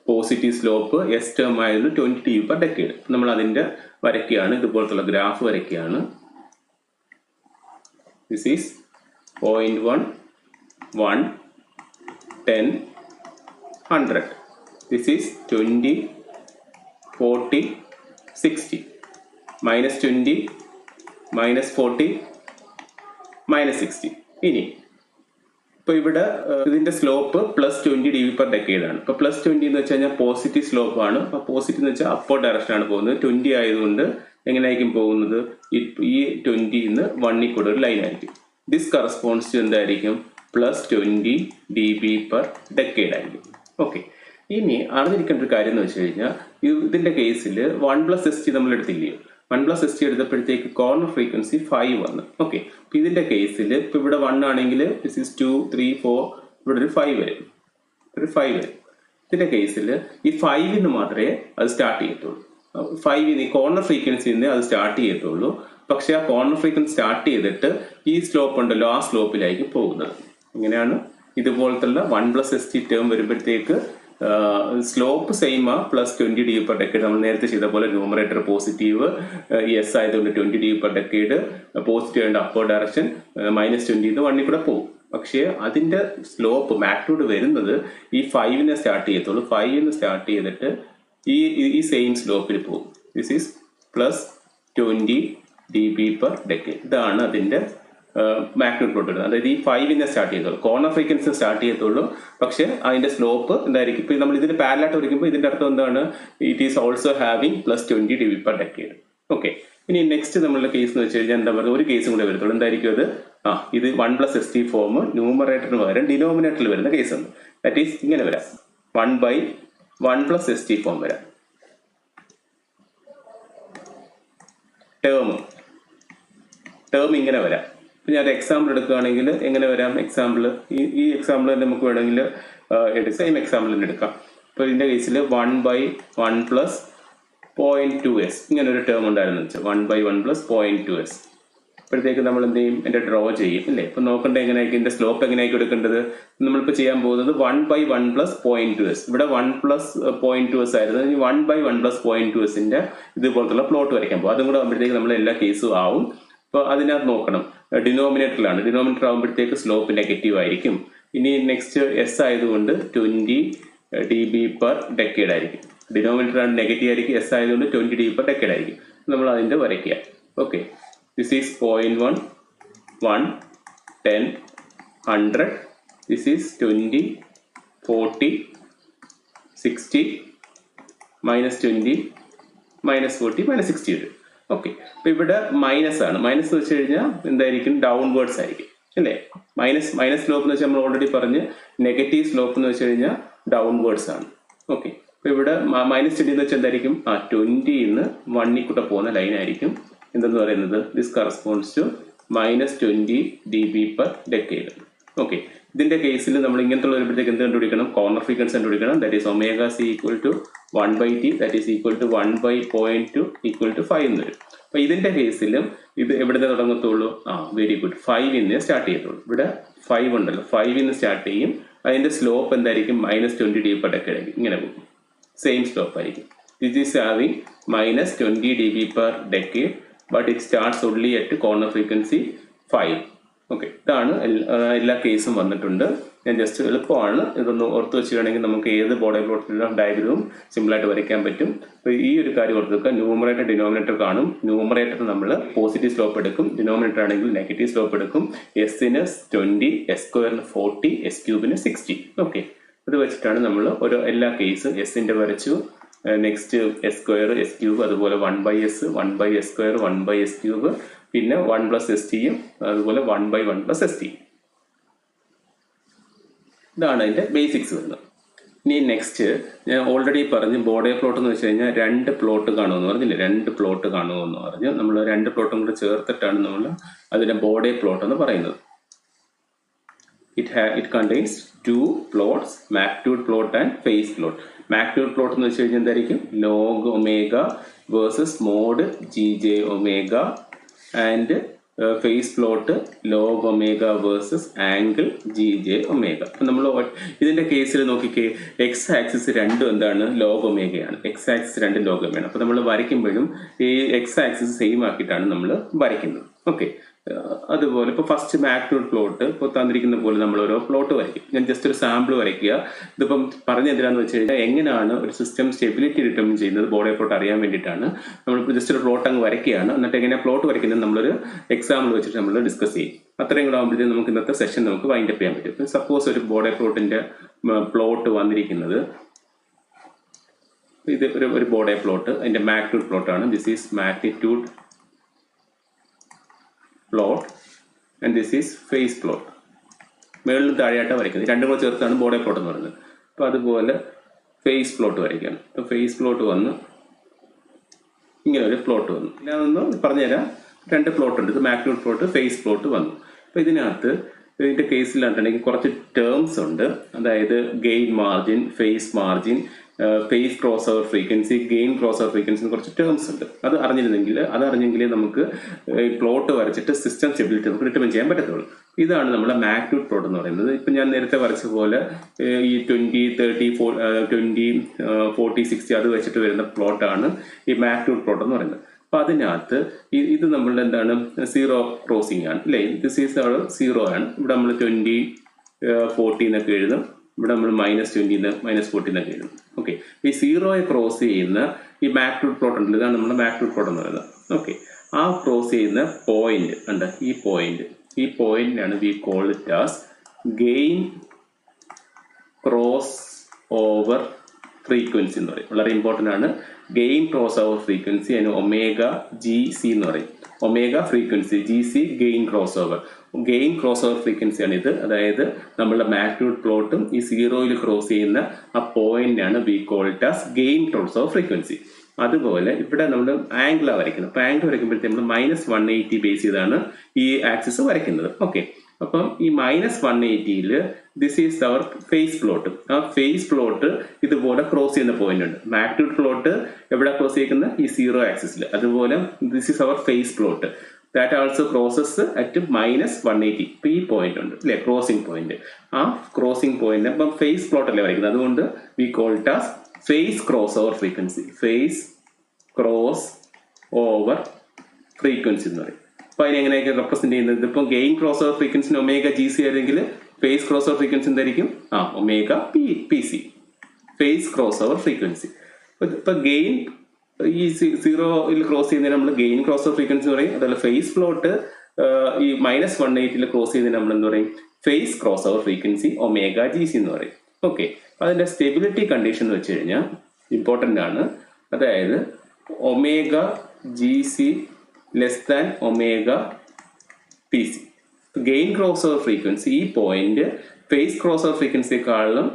positive slope S term ആയത് 20 dB/decade. നമ്മൾ അതിന്റെ വരയ്ക്കുകയാണ്, ഇതുപോലത്തുള്ള ഗ്രാഫ് വരയ്ക്കുകയാണ്. This is 0.1, 1, 10, 100. This is 20, 40, 60. -20, -40, -60. ഇനി ഇപ്പൊ ഇവിടെ ഇതിന്റെ സ്ലോപ്പ് +20 dB/decade ആണ്. ഇപ്പൊ +20 എന്ന് വെച്ച് കഴിഞ്ഞാൽ പോസിറ്റീവ് സ്ലോപ്പ് ആണ്. അപ്പൊ പോസിറ്റീവ് എന്ന് വെച്ചാൽ അപ്പോ ഡയറക്ഷൻ ആണ് പോകുന്നത്. 20 ആയതുകൊണ്ട് എങ്ങനെയായിരിക്കും പോകുന്നത്? ഈ 20 1 കൂടെ ഒരു ലൈൻ ആയിരിക്കും. ദിസ് കറസ്പോണ്ട്സ് ടു എന്തായിരിക്കും? +20 dB/decade ആയിരിക്കും. ഓക്കെ, ഇനി അറിഞ്ഞിരിക്കേണ്ട ഒരു കാര്യം എന്ന് വെച്ച് കഴിഞ്ഞാൽ ഇതിന്റെ കേസിൽ 1+ST നമ്മൾ എടുത്തില്ലയോ? 1+ST എടുത്തപ്പോഴത്തേക്ക് കോർണർ ഫ്രീക്വൻസി 5 വന്നു. ഓക്കെ, അപ്പൊ ഇതിന്റെ കേസിൽ ഇപ്പൊ ഇവിടെ 1 ആണെങ്കിൽ ദിസ് ഈസ് 2, 3, 4, ഇവിടെ ഒരു 5 വരും. ഇതിന്റെ കേസിൽ ഈ 5 മാത്രമേ അത് സ്റ്റാർട്ട് ചെയ്യത്തുള്ളൂ. 5 കോർണർ ഫ്രീക്വൻസിയിൽ നിന്ന് അത് സ്റ്റാർട്ട് ചെയ്യത്തുള്ളൂ. പക്ഷെ ആ കോർണർ ഫ്രീക്വൻസി സ്റ്റാർട്ട് ചെയ്തിട്ട് ഈ സ്ലോപ്പ് ഉണ്ടല്ലോ, ആ സ്ലോപ്പിലായിരിക്കും പോകുന്നത്. ഇങ്ങനെയാണ് ഇതുപോലത്തുള്ള 1+ST ടേം വരുമ്പോഴത്തേക്ക് സ്ലോപ്പ് സെയിം ആ +20 dB/decade. നമ്മൾ നേരത്തെ ചെയ്ത പോലെ ന്യൂമറേറ്റർ പോസിറ്റീവ്, എസ് ആയതുകൊണ്ട് 20 dB/decade, പോസിറ്റീവ് ആയതുകൊണ്ട് അപ്പോ ഡയറക്ഷൻ, -20 1 കൂടെ പോകും. പക്ഷേ അതിന്റെ സ്ലോപ്പ് മാഗ്നിറ്റ്യൂഡ് വരുന്നത് ഈ 5 സ്റ്റാർട്ട് ചെയ്യത്തുള്ളൂ. 5 സ്റ്റാർട്ട് ചെയ്തിട്ട് ഈ സെയിം സ്ലോപ്പിൽ പോകും. This is +20 dB/decade. ഇതാണ് അതിന്റെ മാഗ്നിറ്റ്യൂഡ് പ്ലോട്ട് വരുന്നത്. അതായത് ഈ 5 സ്റ്റാർട്ട് ചെയ്യത്തുള്ളൂ, കോർണർ ഫ്രീക്വൻസി സ്റ്റാർട്ട് ചെയ്യത്തുള്ളൂ. പക്ഷെ അതിന്റെ സ്ലോപ്പ് എന്തായിരിക്കും? ഇപ്പൊ നമ്മൾ ഇതിന് പാരലായിട്ട് വരയ്ക്കുമ്പോൾ ഇതിന്റെ അർത്ഥം എന്താണ്? It is also having +20 dB/decade. Okay, ഇനി നെക്സ്റ്റ് നമ്മളുടെ കേസ് എന്ന് വെച്ച് കഴിഞ്ഞാൽ എന്താ പറയുക? ഒരു കേസും കൂടെ വരത്തുള്ളൂ. എന്തായിരിക്കും അത്? ഇത് 1+ST ഫോം ന്യൂമറേറ്ററിന് പകരം ഡിനോമിനേറ്ററിൽ വരുന്ന കേസ് ഉണ്ട്. ദാറ്റ് ഈസ് ഇങ്ങനെ വരാം, 1/1+ST ഫോം വരാം. ടേം ഇങ്ങനെ വരാം. ഇപ്പൊ ഞാൻ എക്സാമ്പിൾ എടുക്കുകയാണെങ്കിൽ എങ്ങനെ വരാം? എക്സാമ്പിൾ ഈ എക്സാമ്പിൾ തന്നെ നമുക്ക് വേണമെങ്കിൽ സെയിം എക്സാമ്പിൾ തന്നെ എടുക്കാം. ഇപ്പൊ ഇതിന്റെ കേസിൽ 1/1+0.2S ഇങ്ങനെ ഒരു ടേം ഉണ്ടായിരുന്നു വെച്ചാൽ 1/1+0.2S. അപ്പോഴത്തേക്ക് നമ്മൾ എന്ത് ചെയ്യും? എന്റെ ഡ്രോ ചെയ്യും അല്ലേ? ഇപ്പൊ നോക്കേണ്ടത് എങ്ങനെയായിരിക്കും? ഇതിന്റെ സ്ലോപ്പ് എങ്ങനെയായിരിക്കും എടുക്കേണ്ടത്? നമ്മളിപ്പോ ചെയ്യാൻ പോകുന്നത് 1/1+0.2S. ഇവിടെ 1+0.2S ആയിരുന്നു. ഇനി 1/1+0.2S ഇതുപോലത്തുള്ള പ്ലോട്ട് വരയ്ക്കാൻ പോകും. അതും കൂടെ ആകുമ്പോഴത്തേക്ക് നമ്മൾ എല്ലാ കേസും ആവും. അപ്പൊ അതിനകത്ത് നോക്കണം, ഡിനോമിനേറ്ററിലാണ്. ഡിനോമിനേറ്റർ ആകുമ്പോഴത്തേക്ക് സ്ലോപ്പ് നെഗറ്റീവ് ആയിരിക്കും. ഇനി നെക്സ്റ്റ് എസ് ആയതുകൊണ്ട് 20 dB/decade ആയിരിക്കും. ഡിനോമിനേറ്റർ ആണ് നെഗറ്റീവ് ആയിരിക്കും, എസ് ആയതുകൊണ്ട് 20 dB/decade ആയിരിക്കും. നമ്മൾ അതിന്റെ വരയ്ക്കുക. Okay, this is 0.1, 1, 10, 100. This is 20, 40, 60, -20, -40, -60 വരും. ഓക്കെ, അപ്പൊ ഇവിടെ മൈനസ് ആണ്. മൈനസ് എന്ന് വെച്ച് കഴിഞ്ഞാൽ എന്തായിരിക്കും? ഡൗൺവേർഡ്സ് ആയിരിക്കും അല്ലേ? മൈനസ് സ്ലോപ്പ് എന്ന് വെച്ചാൽ നമ്മൾ ഓൾറെഡി പറഞ്ഞ്, നെഗറ്റീവ് സ്ലോപ്പ് എന്ന് വെച്ച് കഴിഞ്ഞാൽ ഡൗൺവേർഡ്സ് ആണ്. ഓക്കെ, അപ്പൊ ഇവിടെ -20 എന്ന് വെച്ചാൽ എന്തായിരിക്കും? 20 1 കൂടെ പോകുന്ന ലൈൻ ആയിരിക്കും എന്തെന്ന് പറയുന്നത്? This corresponds to -20 dB/decade. Okay, ഇതിന്റെ കേസിൽ നമ്മൾ ഇങ്ങനത്തെ വരുമ്പോഴത്തേക്ക് എന്ത് കണ്ടുപിടിക്കണം? കോർണർ ഫ്രീക്വൻസി കണ്ടുപിടിക്കണം. That is ω c = 1/t, that is equal to 1/0.2 = 5 എന്ന് വരും. അപ്പൊ ഇതിന്റെ കേസിലും ഇത് എവിടുന്ന് തുടങ്ങത്തുള്ളൂ? വെരി ഗുഡ്, 5 സ്റ്റാർട്ട് ചെയ്യത്തുള്ളൂ. ഇവിടെ 5 ഉണ്ടല്ലോ, 5 സ്റ്റാർട്ട് ചെയ്യും. അതിന്റെ സ്ലോപ്പ് എന്തായിരിക്കും? -20 dB/decade ആയിരിക്കും. ഇങ്ങനെ പോകും, സെയിം സ്ലോപ്പ് ആയിരിക്കും. This is having -20 dB/decade, but it starts only at corner frequency 5. Okay, ഇതാണ് എല്ലാ കേസും വന്നിട്ടുണ്ട്. ഞാൻ ജസ്റ്റ് എളുപ്പമാണ്, ഇതൊന്ന് ഓർത്ത് വെച്ചുകയാണെങ്കിൽ നമുക്ക് ഏത് ബോഡി പ്ലോട്ടിലുള്ള ഡയഗ്രവും സിമ്പിളായിട്ട് വരയ്ക്കാൻ പറ്റും. അപ്പോൾ ഈ ഒരു കാര്യം ഓർത്ത് വെക്കുക. ന്യൂമറേറ്റർ ഡിനോമിനേറ്റർ കാണും. ന്യൂമറേറ്റർ നമ്മൾ പോസിറ്റീവ് സ്ലോപ്പ് എടുക്കും, ഡിനോമിനേറ്റർ ആണെങ്കിൽ നെഗറ്റീവ് സ്ലോപ്പ് എടുക്കും. എസിന് 20, S² 40, S³ 60. ഓക്കെ, ഇത് വെച്ചിട്ടാണ് നമ്മൾ ഓരോ എല്ലാ കേസും എസിന്റെ വരച്ചു. നെക്സ്റ്റ് S² S³ അതുപോലെ 1/s 1/s², 1/s³, പിന്നെ 1+st അതുപോലെ 1/1+st. ഇതാണ് അതിന്റെ ബേസിക്സ് വരുന്നത്. ഇനി നെക്സ്റ്റ് ഞാൻ ഓൾറെഡി പറഞ്ഞു, ബോഡി പ്ലോട്ട് എന്ന് വെച്ച് കഴിഞ്ഞാൽ 2 പ്ലോട്ട് കാണുമെന്ന് പറഞ്ഞില്ലേ? 2 പ്ലോട്ട് കാണുമെന്ന് പറഞ്ഞു. നമ്മൾ 2 പ്ലോട്ടും കൂടെ ചേർത്തിട്ടാണ് നമ്മൾ അതിനെ ബോഡി പ്ലോട്ട് എന്ന് പറയുന്നത്. It contains 2 plots, magnitude plot and phase plot. Magnitude plot എന്ന് വെച്ച് കഴിഞ്ഞാൽ എന്തായിരിക്കും? log omega versus mod gj omega, and phase plot log omega versus angle gj omega. അപ്പം നമ്മൾ ഇതിന്റെ കേസിൽ നോക്കിക്കേ, എക്സ് ആക്സിസ് രണ്ടും എന്താണ്? ലോഗ് ഒമേഗയാണ്. എക്സ് ആക്സിസ് രണ്ടും ലോഗ് ഒമേഗയാണ്. അപ്പോൾ നമ്മൾ വരയ്ക്കുമ്പോഴും ഈ എക്സ് ആക്സിസ് സെയിം ആക്കിയിട്ടാണ് നമ്മൾ വരയ്ക്കുന്നത്. ഓക്കെ, അതുപോലെ ഇപ്പോൾ ഫസ്റ്റ് മാഗ്നിറ്റ്യൂഡ് പ്ലോട്ട് ഇപ്പോൾ തന്നിരിക്കുന്ന പോലെ നമ്മൾ ഓരോ പ്ലോട്ട് വരയ്ക്കും. ഞാൻ ജസ്റ്റ് ഒരു സാമ്പിൾ വരയ്ക്കുക. ഇതിപ്പം പറഞ്ഞ എന്തിനാന്ന് വെച്ച് കഴിഞ്ഞാൽ എങ്ങനെയാണ് ഒരു സിസ്റ്റം സ്റ്റെബിലിറ്റി ഡിറ്റർമിൻ ചെയ്യുന്നത് ബോഡി പ്ലോട്ട് അറിയാൻ വേണ്ടിയിട്ടാണ്. നമ്മളിപ്പോൾ ജസ്റ്റ് ഒരു പ്ലോട്ട് അങ്ങ് വരയ്ക്കുകയാണ്. എന്നിട്ട് എങ്ങനെ പ്ലോട്ട് വരയ്ക്കുന്നത് നമ്മളൊരു എക്സാമ്പിൾ വെച്ചിട്ട് നമ്മൾ ഡിസ്കസ് ചെയ്യും. അത്രയും കൂടെ ആകുമ്പോഴത്തേക്കും നമുക്ക് ഇന്നത്തെ സെഷൻ നമുക്ക് വൈൻഡ് അപ്പ് ചെയ്യാൻ പറ്റും. സപ്പോസ് ഒരു ബോഡി പ്ലോട്ടിന്റെ പ്ലോട്ട് വന്നിരിക്കുന്നത് ഇത് ഒരു ബോഡി പ്ലോട്ട്, അതിന്റെ മാഗ്നിറ്റ്യൂഡ് പ്ലോട്ടാണ്. This is magnitude plot and this is phase plot. മേളിലും താഴെയായിട്ടാണ് വരയ്ക്കുന്നത്. രണ്ടും കൂടെ ചേർത്താണ് ബോഡി പ്ലോട്ട് എന്ന് പറയുന്നത്. അപ്പോൾ അതുപോലെ ഫേസ് പ്ലോട്ട് വരയ്ക്കുകയാണ്. അപ്പോൾ ഫേസ് പ്ലോട്ട് വന്ന് ഇങ്ങനെ ഒരു പ്ലോട്ട് വന്നു. ഞാനൊന്ന് പറഞ്ഞുതരാം. 2 പ്ലോട്ട് ഉണ്ട്. ഇത് മാഗ്നിറ്റ്യൂഡ് പ്ലോട്ട്, ഫേസ് പ്ലോട്ട് വന്നു. അപ്പോൾ ഇതിനകത്ത് ഇതിൻ്റെ കേസിലാണെങ്കിൽ കുറച്ച് ടേംസ് ഉണ്ട്. അതായത് gain margin, phase margin, phase cross over frequency, gain cross over frequency, കുറച്ച് ടേംസ് ഉണ്ട്. അതറിഞ്ഞെങ്കിലേ നമുക്ക് പ്ലോട്ട് വരച്ചിട്ട് സിസ്റ്റം സ്റ്റെബിലിറ്റി നമുക്ക് ഡിറ്റർമിൻ ചെയ്യാൻ പറ്റത്തുള്ളൂ. ഇതാണ് നമ്മുടെ മാഗ്നിറ്റ്യൂഡ് പ്ലോട്ട് എന്ന് പറയുന്നത്. ഇപ്പം ഞാൻ നേരത്തെ വരച്ച പോലെ ഈ 20, 30, 20, 40, 60 അത് വെച്ചിട്ട് വരുന്ന പ്ലോട്ടാണ് ഈ മാഗ്നിറ്റ്യൂഡ് പ്ലോട്ട് എന്ന് പറയുന്നത്. അപ്പോൾ അതിനകത്ത് ഇത് നമ്മളുടെ എന്താണ്? 0 ക്രോസിംഗ് ആണ് അല്ലേ? ദിസ് ഈസ് 0 ആണ്. ഇവിടെ നമ്മൾ 20, 40 എന്നൊക്കെ എഴുതും. ഇവിടെ നമ്മൾ -20 -40 എന്നൊക്കെ എഴുതും. ഓക്കെ, ഈ 0 ക്രോസ് ചെയ്യുന്ന ഈ മാഗ്നിറ്റ്യൂഡ് പ്ലോട്ട് ഉണ്ടല്ലോ, ഇതാണ് നമ്മുടെ മാഗ്നിറ്റ്യൂഡ് പ്ലോട്ട് എന്ന് പറയുന്നത്. ഓക്കെ, ആ ക്രോസ് ചെയ്യുന്ന പോയിന്റ് ഉണ്ട്, ഈ പോയിന്റിനാണ് we call it as gain cross over frequency എന്ന് പറയും. വളരെ ഇമ്പോർട്ടൻ്റ് ആണ്. ഗെയിൻ ക്രോസ് ഓവർ ഫ്രീക്വൻസി അതിന് ωGC എന്ന് പറയും. Omega frequency, GC gain cross over. Gain cross over ഫ്രീക്വൻസിയാണ് ഇത്. അതായത് നമ്മളുടെ മാഗ്നിറ്റ്യൂഡ് പ്ലോട്ടും ഈ 0 ക്രോസ് ചെയ്യുന്ന ആ പോയിന്റാണ് V call it as gain cross over frequency. അതുപോലെ ഇവിടെ നമ്മൾ ആംഗിളാണ് വരയ്ക്കുന്നത്. അപ്പോൾ ആംഗിൾ വരയ്ക്കുമ്പോഴത്തേക്ക് നമ്മൾ -180 ബേസ് ചെയ്താണ് ഈ ആക്സിസ് വരയ്ക്കുന്നത്. ഓക്കെ, അപ്പം ഈ -180 this is our phase plot. ആ ഫേസ് പ്ലോട്ട് ഇതുപോലെ ക്രോസ് ചെയ്യുന്ന പോയിന്റ് ഉണ്ട്. മാഗ്നിറ്റ്യൂഡ് പ്ലോട്ട് എവിടെ ക്രോസ് ചെയ്യുന്നത്? ഈ 0 ആക്സിസിൽ. അതുപോലെ this is our phase plot. That also crosses at -180. ഇപ്പം ഈ പോയിന്റ് ഉണ്ട് അല്ലെ, ക്രോസിംഗ് പോയിന്റ്. ആ ക്രോസിംഗ് പോയിന്റ് ഇപ്പം ഫേസ് പ്ലോട്ട് അല്ലേ വരയ്ക്കുന്നത്. അതുകൊണ്ട് we call it as phase cross over frequency. Phase cross over frequency എന്ന് പറയും. അപ്പൊ അതിനെങ്ങനെയൊക്കെ റെപ്രസെന്റ് ചെയ്യുന്നത്? ഇതിപ്പം ഗെയിൻ ക്രോസ് ഓവർ ഫ്രീക്വൻസിന് ωGC ആയിരുന്നെങ്കിൽ ഫേസ് ക്രോസ് ഓവർ ഫ്രീക്വൻസി എന്തായിരിക്കും? ωPC, phase cross over frequency. ഇപ്പൊ ഗെയിൻ ഈ 0 ക്രോസ് ചെയ്യുന്നതിന് നമ്മൾ ഗെയിൻ ക്രോസ് ഓവർ ഫ്രീക്വൻസി എന്ന് പറയും. അതുപോലെ ഫേസ് പ്ലോട്ട് ഈ -180 ക്രോസ് ചെയ്യുന്നതിന് നമ്മൾ എന്ത് പറയും? Face cross over frequency ωGC എന്ന് പറയും. ഓക്കെ, അതിന്റെ സ്റ്റെബിലിറ്റി കണ്ടീഷൻ എന്ന് വെച്ച് കഴിഞ്ഞാൽ ഇമ്പോർട്ടൻ്റ് ആണ്. അതായത് ωGC less than ωPC. Gain cross over frequency ഈ പോയിന്റ് ഫേസ് ക്രോസ് ഓവർ ഫ്രീക്വൻസിയെക്കാളും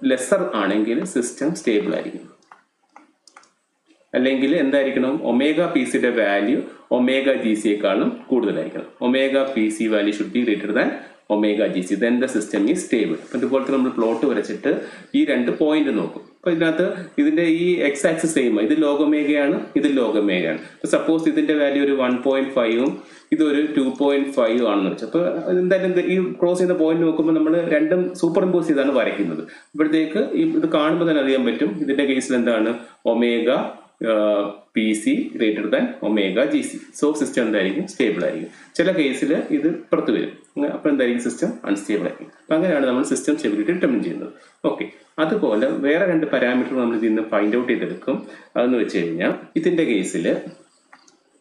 ലെസർ ആണെങ്കിൽ സിസ്റ്റം സ്റ്റേബിൾ ആയിരിക്കും. അല്ലെങ്കിൽ എന്തായിരിക്കണം, ഒമേഗ പി സിയുടെ വാല്യൂ ഒമേഗ ജി സിയെക്കാളും കൂടുതലായിരിക്കണം. Omega P C value should be greater than omega G C, then the system is stable. അപ്പം ഇതുപോലത്തെ നമ്മൾ പ്ലോട്ട് വരച്ചിട്ട് ഈ രണ്ട് പോയിന്റ് നോക്കും. അപ്പൊ ഇതിനകത്ത് ഇതിന്റെ ഈ എക്സ് ആക്സിസ് സെയിം, ഇത് ലോഗൊമേഗയാണ്, ഇത് ലോഗൊമേഗയാണ്. സപ്പോസ് ഇതിന്റെ വാല്യൂ ഒരു 1.5ഉം ഇതൊരു 2.5 ആണെന്ന് വെച്ചാൽ, അപ്പൊ എന്തായാലും ഈ ക്രോസ് ചെയ്യുന്ന പോയിന്റ് നോക്കുമ്പോൾ നമ്മൾ രണ്ടും സൂപ്പർ ഇമ്പോസ് ചെയ്താണ് വരയ്ക്കുന്നത്. ഇപ്പോഴത്തേക്ക് ഇത് കാണുമ്പോൾ തന്നെ അറിയാൻ പറ്റും ഇതിന്റെ കേസിൽ എന്താണ്, omega P C greater than omega G C. So system എന്തായിരിക്കും, സ്റ്റേബിൾ ആയിരിക്കും. ചില കേസിൽ ഇത് പുറത്തു വരും, അപ്പൊ എന്തായിരിക്കും, സിസ്റ്റം അൺസ്റ്റേബിൾ ആയിരിക്കും. അപ്പൊ അങ്ങനെയാണ് നമ്മൾ സിസ്റ്റം സ്റ്റെബിലിറ്റി ഡിറ്റർമിൻ ചെയ്യുന്നത്. ഓക്കെ, അതുപോലെ വേറെ രണ്ട് പാരാമീറ്റർ നമ്മൾ ഇതിൽ നിന്ന് ഫൈൻഡ് ഔട്ട് ചെയ്തെടുക്കും. അതെന്ന് വെച്ച് കഴിഞ്ഞാൽ ഇതിന്റെ കേസിൽ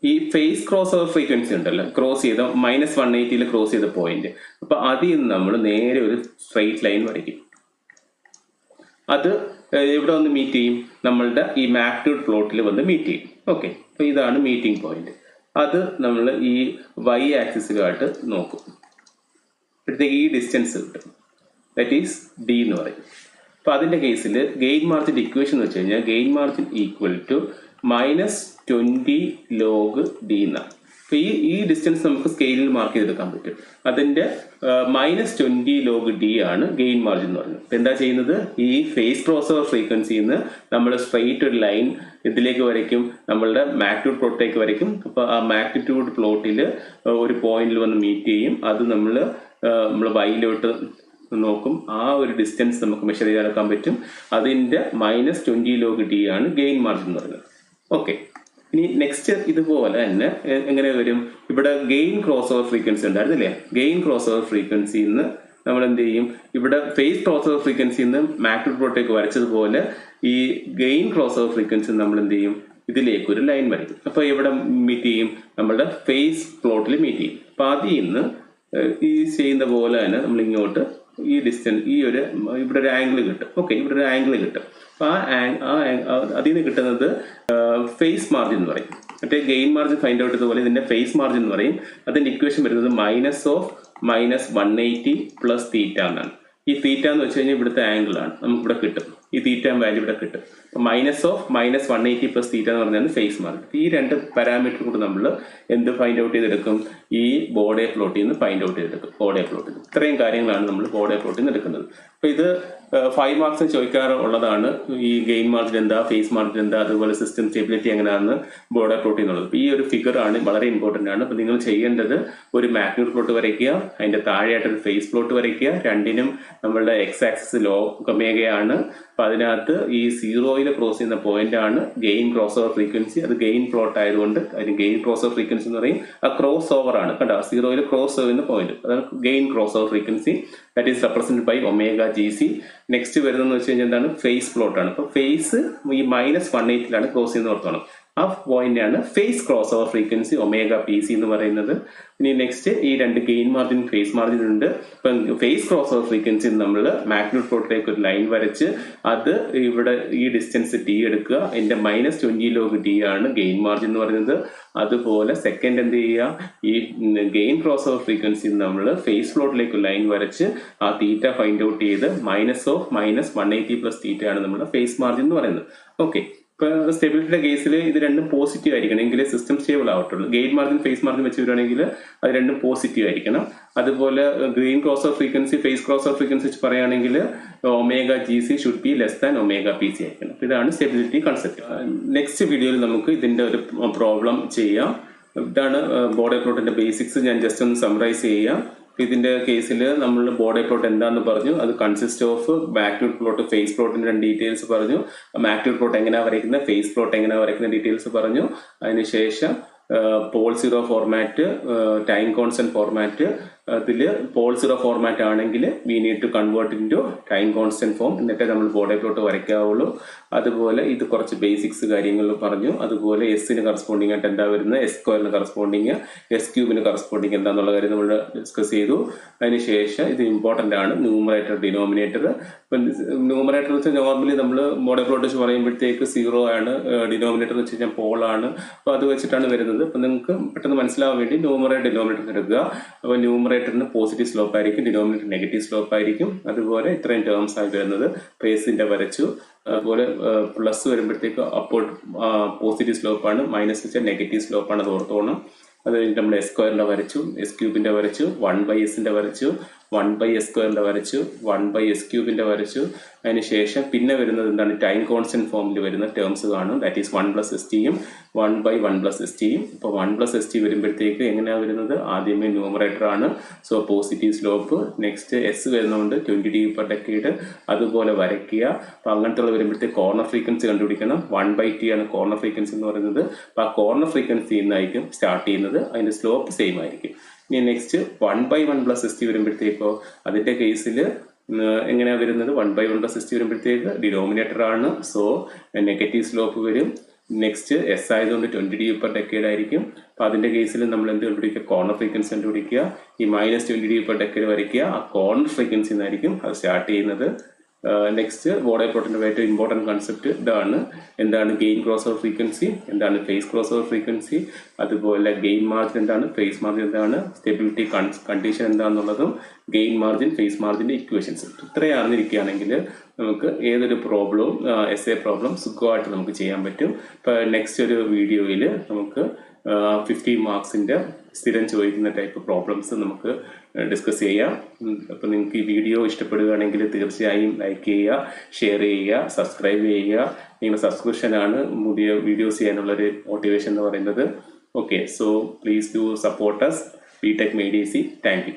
ഈ ഫേസ് ക്രോസ് ഓവർ ഫ്രീക്വൻസി ഉണ്ടല്ലോ, ക്രോസ് ചെയ്ത -180 ക്രോസ് ചെയ്ത പോയിന്റ്, അപ്പൊ അതിൽ നിന്ന് നമ്മൾ നേരെ ഒരു സ്ട്രെയിറ്റ് ലൈൻ വരയ്ക്കും. അത് ഇവിടെ വന്ന് മീറ്റ് ചെയ്യും, നമ്മളുടെ ഈ മാഗ്നിറ്റ്യൂഡ് പ്ലോട്ടിൽ വന്ന് മീറ്റ് ചെയ്യും. ഓക്കെ, അപ്പൊ ഇതാണ് മീറ്റിംഗ് പോയിന്റ്. അത് നമ്മൾ ഈ വൈ ആക്സിസിലുമായിട്ട് നോക്കും. ഇപ്പോഴത്തേക്ക് ഈ ഡിസ്റ്റൻസ് കിട്ടും, ദാറ്റ് ഈസ് ഡി എന്ന് പറയും. അപ്പൊ അതിന്റെ കേസിൽ ഗെയിൻ മാർജിൻ ഇക്വേഷൻ എന്ന് വെച്ച് കഴിഞ്ഞാൽ gain margin equal to -20 log d എന്നാണ്. അപ്പൊ ഈ ഡിസ്റ്റൻസ് നമുക്ക് സ്കെയിലിൽ മാർക്ക് ചെയ്തെടുക്കാൻ പറ്റും. അതിന്റെ -20 log d ആണ് ഗെയിൻ മാർജിൻ എന്ന് പറയുന്നത്. എന്താ ചെയ്യുന്നത്, ഈ ഫേസ് ക്രോസ് ഓവർ ഫ്രീക്വൻസിയിൽ നിന്ന് നമ്മൾ സ്ട്രെയിറ്റ് ഒരു ലൈൻ ഇതിലേക്ക് വരയ്ക്കും, നമ്മളുടെ മാഗ്നിറ്റ്യൂഡ് പ്ലോട്ടിലേക്ക് വരയ്ക്കും. അപ്പൊ ആ മാഗ്നിറ്റ്യൂഡ് പ്ലോട്ടിൽ ഒരു പോയിന്റിൽ വന്ന് മീറ്റ് ചെയ്യും. അത് നമ്മൾ വൈയിലോട്ട് നോക്കും, ആ ഒരു ഡിസ്റ്റൻസ് നമുക്ക് മെഷർ ചെയ്തെടുക്കാൻ പറ്റും. അതിന്റെ -20 log d ആണ് ഗെയിൻ മാർജിൻ എന്ന് പറയുന്നത്. ഓക്കെ, ഇനി നെക്സ്റ്റ് ഇതുപോലെ തന്നെ എങ്ങനെ വരും, ഇവിടെ ഗെയിൻ ക്രോസ് ഓവർ ഫ്രീക്വൻസി ഉണ്ടായിരുന്നില്ലേ, ഗെയിൻ ക്രോസ് ഓവർ ഫ്രീക്വൻസിയിൽ നിന്ന് നമ്മൾ എന്ത് ചെയ്യും, ഇവിടെ ഫേസ് ക്രോസ് ഓവർ ഫ്രീക്വൻസിയിൽ നിന്ന് മാഗ്നിറ്റ്യൂഡ് പ്ലോട്ടിലേക്ക് വരച്ചതുപോലെ ഈ ഗെയിൻ ക്രോസ് ഓവർ ഫ്രീക്വൻസി നമ്മൾ എന്ത് ചെയ്യും, ഇതിലേക്ക് ഒരു ലൈൻ വരയ്ക്കും. അപ്പൊ ഇവിടെ മീറ്റ് ചെയ്യും, നമ്മളുടെ ഫേസ് പ്ലോട്ടിൽ മീറ്റ് ചെയ്യും. അപ്പൊ അതിൽ നിന്ന് ഈ ചെയ്യുന്ന പോലെ തന്നെ നമ്മൾ ഇങ്ങോട്ട് ഈ ഡിസ്റ്റൻസ്, ഈ ഒരു ഇവിടെ ഒരു ആംഗിൾ കിട്ടും. ഓക്കെ, ഇവിടെ ഒരു ആംഗിൾ കിട്ടും. അപ്പൊ അതിൽ നിന്ന് കിട്ടുന്നത് ഫേസ് മാർജിൻ എന്ന് പറയും. മറ്റേ ഗെയിൻ മാർജിൻ ഫൈൻഡ് ഔട്ട് ചെയ്തതുപോലെ ഇതിന്റെ ഫേസ് മാർജിൻ എന്ന് പറയും. അതിന്റെ ഇക്വേഷൻ വരുന്നത് -180 + θ എന്നാണ്. ഈ തീറ്റ എന്ന് വെച്ച് കഴിഞ്ഞാൽ ഇവിടുത്തെ ആംഗിൾ ആണ്, നമുക്ക് ഇവിടെ കിട്ടും, ഈ തീറ്റ വാല്യൂ ഇവിടെ കിട്ടും. അപ്പൊ -180 + θ എന്ന് പറഞ്ഞാൽ ഫേസ് മാർജിൻ. ഈ രണ്ട് പാരാമീറ്റർ കൂടെ നമ്മൾ എന്ത് ഫൈൻഡ് ഔട്ട് ചെയ്തെടുക്കും, ഈ ബോഡേ പ്ലോട്ടിൽ നിന്ന് ഫൈൻഡ് ഔട്ട് ചെയ്തെടുക്കും. ബോഡേ പ്ലോട്ടിൽ ഇത്രയും കാര്യങ്ങളാണ് നമ്മൾ ബോഡേ പ്ലോട്ടിൽ നിന്ന് എടുക്കുന്നത്. അപ്പൊ ഇത് 5 മാർക്സിന് ചോദിക്കാറുള്ളതാണ്, ഈ ഗെയിൻ മാർജിൻ എന്താ, ഫേസ് മാർജിൻ എന്താ, അതുപോലെ സിസ്റ്റം സ്റ്റെബിലിറ്റി എങ്ങനെയാണെന്ന് ബോഡേ പ്ലോട്ടിൽ നിന്നുള്ളത്. ഈ ഒരു ഫിഗർ ആണ് വളരെ ഇമ്പോർട്ടന്റ് ആണ്. അപ്പൊ നിങ്ങൾ ചെയ്യേണ്ടത് ഒരു മാഗ്നിറ്റ്യൂഡ് പ്ലോട്ട് വരയ്ക്കുക, അതിന്റെ താഴെയായിട്ട് ഒരു ഫേസ് പ്ലോട്ട് വരയ്ക്കുക. രണ്ടിനും നമ്മളുടെ എക്സ് ആക്സിസ് ലോഗൊമേഗയാണ്. അപ്പൊ അതിനകത്ത് ഈ 0 ക്രോസ് ചെയ്യുന്ന പോയിന്റ് ആണ് ഗെയിൻ ക്രോസ് ഓവർ ഫ്രീക്വൻസി. അത് ഗെയിൻ പ്ലോട്ട് ആയതുകൊണ്ട് അതിന് ഗെയിൻ ക്രോസ് ഓവർ ഫ്രീക്വൻസി എന്ന് പറയും. ആ ക്രോസ് ഓവർ ആണ് കണ്ടോ, 0 ക്രോസ് ചെയ്യുന്ന പോയിന്റ്, അതാണ് gain cross over frequency. That is represented by omega G C. Next വരുന്നതെന്ന് വെച്ച് കഴിഞ്ഞാൽ എന്താണ്, ഫേസ് പ്ലോട്ട് ആണ്. അപ്പൊ ഫേസ് ഈ -180 ക്രോസ് ചെയ്യുന്ന ഓർത്തോണം. ആ പോയിന്റ് ആണ് phase cross over frequency omega P C എന്ന് പറയുന്നത്. ഇനി നെക്സ്റ്റ് ഈ രണ്ട് ഗെയിൻ മാർജിൻ ഫേസ് മാർജിൻ ഉണ്ട്. ഇപ്പൊ ഫേസ് ക്രോസ് ഓവർ ഫ്രീക്വൻസി നമ്മൾ മാഗ്നിറ്റ്യൂഡ് പ്ലോട്ടിലേക്ക് ഒരു ലൈൻ വരച്ച് അത് ഇവിടെ ഈ ഡിസ്റ്റൻസ് ടി എടുക്കുക. അതിന്റെ -20 log d ആണ് ഗെയിൻ മാർജിൻ എന്ന് പറയുന്നത്. അതുപോലെ സെക്കൻഡ് എന്ത് ചെയ്യുക, ഈ ഗെയിൻ ക്രോസ് ഓവർ ഫ്രീക്വൻസി നമ്മൾ ഫേസ് പ്ലോട്ടിലേക്ക് ലൈൻ വരച്ച് ആ തീറ്റ ഫൈൻഡ് ഔട്ട് ചെയ്ത് -180 + θ ആണ് നമ്മുടെ ഫേസ് മാർജിൻ എന്ന് പറയുന്നത്. ഓക്കെ, ഇപ്പൊ സ്റ്റെബിലിറ്റിയുടെ കേസിൽ ഇത് രണ്ടും പോസിറ്റീവ് ആയിരിക്കണം, എങ്കിലേ സിസ്റ്റം സ്റ്റേബിൾ ആവട്ടുള്ളൂ. ഗെയിൻ മാർജിൻ ഫേസ് മാർജിൻ വെച്ച് വരുവാണെങ്കിൽ അത് രണ്ടും പോസിറ്റീവ് ആയിരിക്കണം. അതുപോലെ green crossover frequency phase crossover frequency വെച്ച് പറയുകയാണെങ്കിൽ omega G C should be less than omega P C ആയിരിക്കണം. ഇതാണ് സ്റ്റെബിലിറ്റി കൺസെപ്റ്റ്. നെക്സ്റ്റ് വീഡിയോയിൽ നമുക്ക് ഇതിന്റെ ഒരു പ്രോബ്ലം ചെയ്യാം. ഇതാണ് ബോഡേ പ്ലോട്ടിന്റെ ബേസിക്സ്. ഞാൻ ജസ്റ്റ് ഒന്ന് സമ്മറൈസ് ചെയ്യാം. ഇതിന്റെ കേസിൽ നമ്മൾ ബോഡേ പ്ലോട്ട് എന്താന്ന് പറഞ്ഞു, അത് consist of magnitude plot, phase പ്ലോട്ടിന്റെ ഡീറ്റെയിൽസ് പറഞ്ഞു, മാഗ്നിറ്റ്യൂഡ് പ്ലോട്ട് എങ്ങനെയാ വരയ്ക്കുന്നത്, ഫേസ് പ്ലോട്ട് എങ്ങനെയാ വരയ്ക്കുന്ന ഡീറ്റെയിൽസ് പറഞ്ഞു. അതിനുശേഷം pole zero format, time constant format. അതിൽ പോൾ സീറോ ഫോർമാറ്റ് ആണെങ്കിൽ we need to convert into time constant form, എന്നിട്ടേ നമ്മൾ ബോഡേ പ്ലോട്ട് വരയ്ക്കാവുള്ളൂ. അതുപോലെ ഇത് കുറച്ച് ബേസിക്സ് കാര്യങ്ങൾ പറഞ്ഞു. അതുപോലെ എസിന് കറസ്പോണ്ടിങ് ആയിട്ട് എന്താ വരുന്നത്, S² കറസ്പോണ്ടിങ്, S³ കറസ്പോണ്ടിങ് എന്താന്നുള്ള കാര്യം നമ്മൾ ഡിസ്കസ് ചെയ്തു. അതിനുശേഷം ഇത് ഇമ്പോർട്ടന്റ് ആണ്, ന്യൂമറേറ്റർ ഡിനോമിനേറ്റർ. ഇപ്പം ന്യൂമറേറ്റർ വെച്ചാൽ നോർമലി നമ്മൾ ബോഡേ പ്ലോട്ട് വെച്ച് പറയുമ്പോഴത്തേക്ക് 0 ആണ്, ഡിനോമിനേറ്റർ എന്ന് വെച്ച് കഴിഞ്ഞാൽ പോളാണ്. അപ്പോൾ അത് വെച്ചിട്ടാണ് വരുന്നത്. അപ്പം നിങ്ങൾക്ക് പെട്ടെന്ന് മനസ്സിലാവാൻ വേണ്ടി ന്യൂമറേറ്റർ ഡിനോമിനേറ്റർ എടുക്കുക. അപ്പോൾ ന്യൂമറേറ്റർ ന്യൂമറേറ്ററിന് പോസിറ്റീവ് സ്ലോപ്പ് ആയിരിക്കും, ഡിനോമിനേറ്റർ നെഗറ്റീവ് സ്ലോപ്പ് ആയിരിക്കും. അതുപോലെ ഇത്രയും ടേംസ് ആയി വരുന്നത് പേസിന്റെ വരച്ചു. അതുപോലെ പ്ലസ് വരുമ്പോഴത്തേക്ക് അപ്പോൾ പോസിറ്റീവ് സ്ലോപ്പാണ്, മൈനസ് വെച്ചാൽ നെഗറ്റീവ് സ്ലോപ്പാണ്, അത് ഓർത്തോണം. അത് കഴിഞ്ഞിട്ട് നമ്മൾ എസ് സ്ക്വയറിന്റെ വരച്ചു, എസ് ക്യൂബിന്റെ വരച്ചു, 1/s വരച്ചു, 1/s² വരച്ചു, 1/s³ വരച്ചു. അതിനുശേഷം പിന്നെ വരുന്നത് എന്താണ്, ടൈം കോൺസ്റ്റന്റ് ഫോമിൽ വരുന്ന ടേംസ് കാണും. ദാറ്റ് ഈസ് 1+st-യും 1/1+st-യും. ഇപ്പോൾ 1+st വരുമ്പോഴത്തേക്ക് എങ്ങനെയാണ് വരുന്നത്, ആദ്യമേ ന്യൂമറേറ്റർ ആണ്, so positive slope. Next S വരുന്നതുകൊണ്ട് 20 dB/decade അതുപോലെ വരയ്ക്കുക. അപ്പോൾ അങ്ങനത്തെ വരുമ്പോഴത്തേക്ക് കോർണർ ഫ്രീക്വൻസി കണ്ടുപിടിക്കണം. 1/t ആണ് കോർണർ ഫ്രീക്വൻസി എന്ന് പറയുന്നത്. അപ്പോൾ ആ കോർണർ ഫ്രീക്വൻസി നിന്നായിരിക്കും സ്റ്റാർട്ട് ചെയ്യുന്നത്, അതിന്റെ സ്ലോപ്പ് സെയിം ആയിരിക്കും. ഇനി നെക്സ്റ്റ് 1/1+st വരുമ്പോഴത്തേക്കോ അതിന്റെ കേസിൽ എങ്ങനെയാണ് വരുന്നത്, 1/1+st വരുമ്പോഴത്തേക്ക് ഡിനോമിനേറ്റർ ആണ്, സോ നെഗറ്റീവ് സ്ലോപ്പ് വരും. നെക്സ്റ്റ് എസ് ആയതുകൊണ്ട് 20 dB/decade ആയിരിക്കും. അപ്പൊ അതിന്റെ കേസിൽ നമ്മൾ എന്ത് കണ്ടുപിടിക്കുക, കോർണർ ഫ്രീക്വൻസി കണ്ടുപിടിക്കുക. ഈ -20 dB/decade വരയ്ക്കുക. ആ കോർണർ ഫ്രീക്വൻസി എന്നായിരിക്കും അത് സ്റ്റാർട്ട് ചെയ്യുന്നത്. നെക്സ്റ്റ് ബോഡി പ്ലോട്ടിന്റെ ഏറ്റവും ഇമ്പോർട്ടൻറ്റ് കൺസെപ്റ്റ് ഇതാണ്. എന്താണ് ഗെയിൻ ക്രോസ് ഓവർ ഫ്രീക്വൻസി, എന്താണ് ഫേസ് ക്രോസ് ഓവർ ഫ്രീക്വൻസി, അതുപോലെ ഗെയിൻ മാർജിൻ എന്താണ്, ഫേസ് മാർജിൻ എന്താണ്, സ്റ്റെബിലിറ്റി കണ്ടീഷൻ എന്താണെന്നുള്ളതും, ഗെയിൻ മാർജിൻ, ഫേസ് മാർജിന്റെ ഇക്വേഷൻസ്. ഇത്രയും അറിഞ്ഞിരിക്കുകയാണെങ്കിൽ നമുക്ക് ഏതൊരു പ്രോബ്ലവും എസ് എ പ്രോബ്ലം സുഖമായിട്ട് നമുക്ക് ചെയ്യാൻ പറ്റും. ഇപ്പം നെക്സ്റ്റ് ഒരു വീഡിയോയിൽ നമുക്ക് 50 മാർക്സിന്റെ സ്ഥിരം ചോദിക്കുന്ന ടൈപ്പ് പ്രോബ്ലംസ് നമുക്ക് ഡിസ്കസ് ചെയ്യാം. അപ്പം നിങ്ങൾക്ക് ഈ വീഡിയോ ഇഷ്ടപ്പെടുകയാണെങ്കിൽ തീർച്ചയായും ലൈക്ക് ചെയ്യുക, ഷെയർ ചെയ്യുക, സബ്സ്ക്രൈബ് ചെയ്യുക. നിങ്ങളുടെ സബ്സ്ക്രിപ്ഷനാണ് പുതിയ വീഡിയോസ് ചെയ്യാനുള്ളൊരു മോട്ടിവേഷൻ എന്ന് പറയുന്നത്. Okay, so please do support us. BTech Made Easy. Thank you.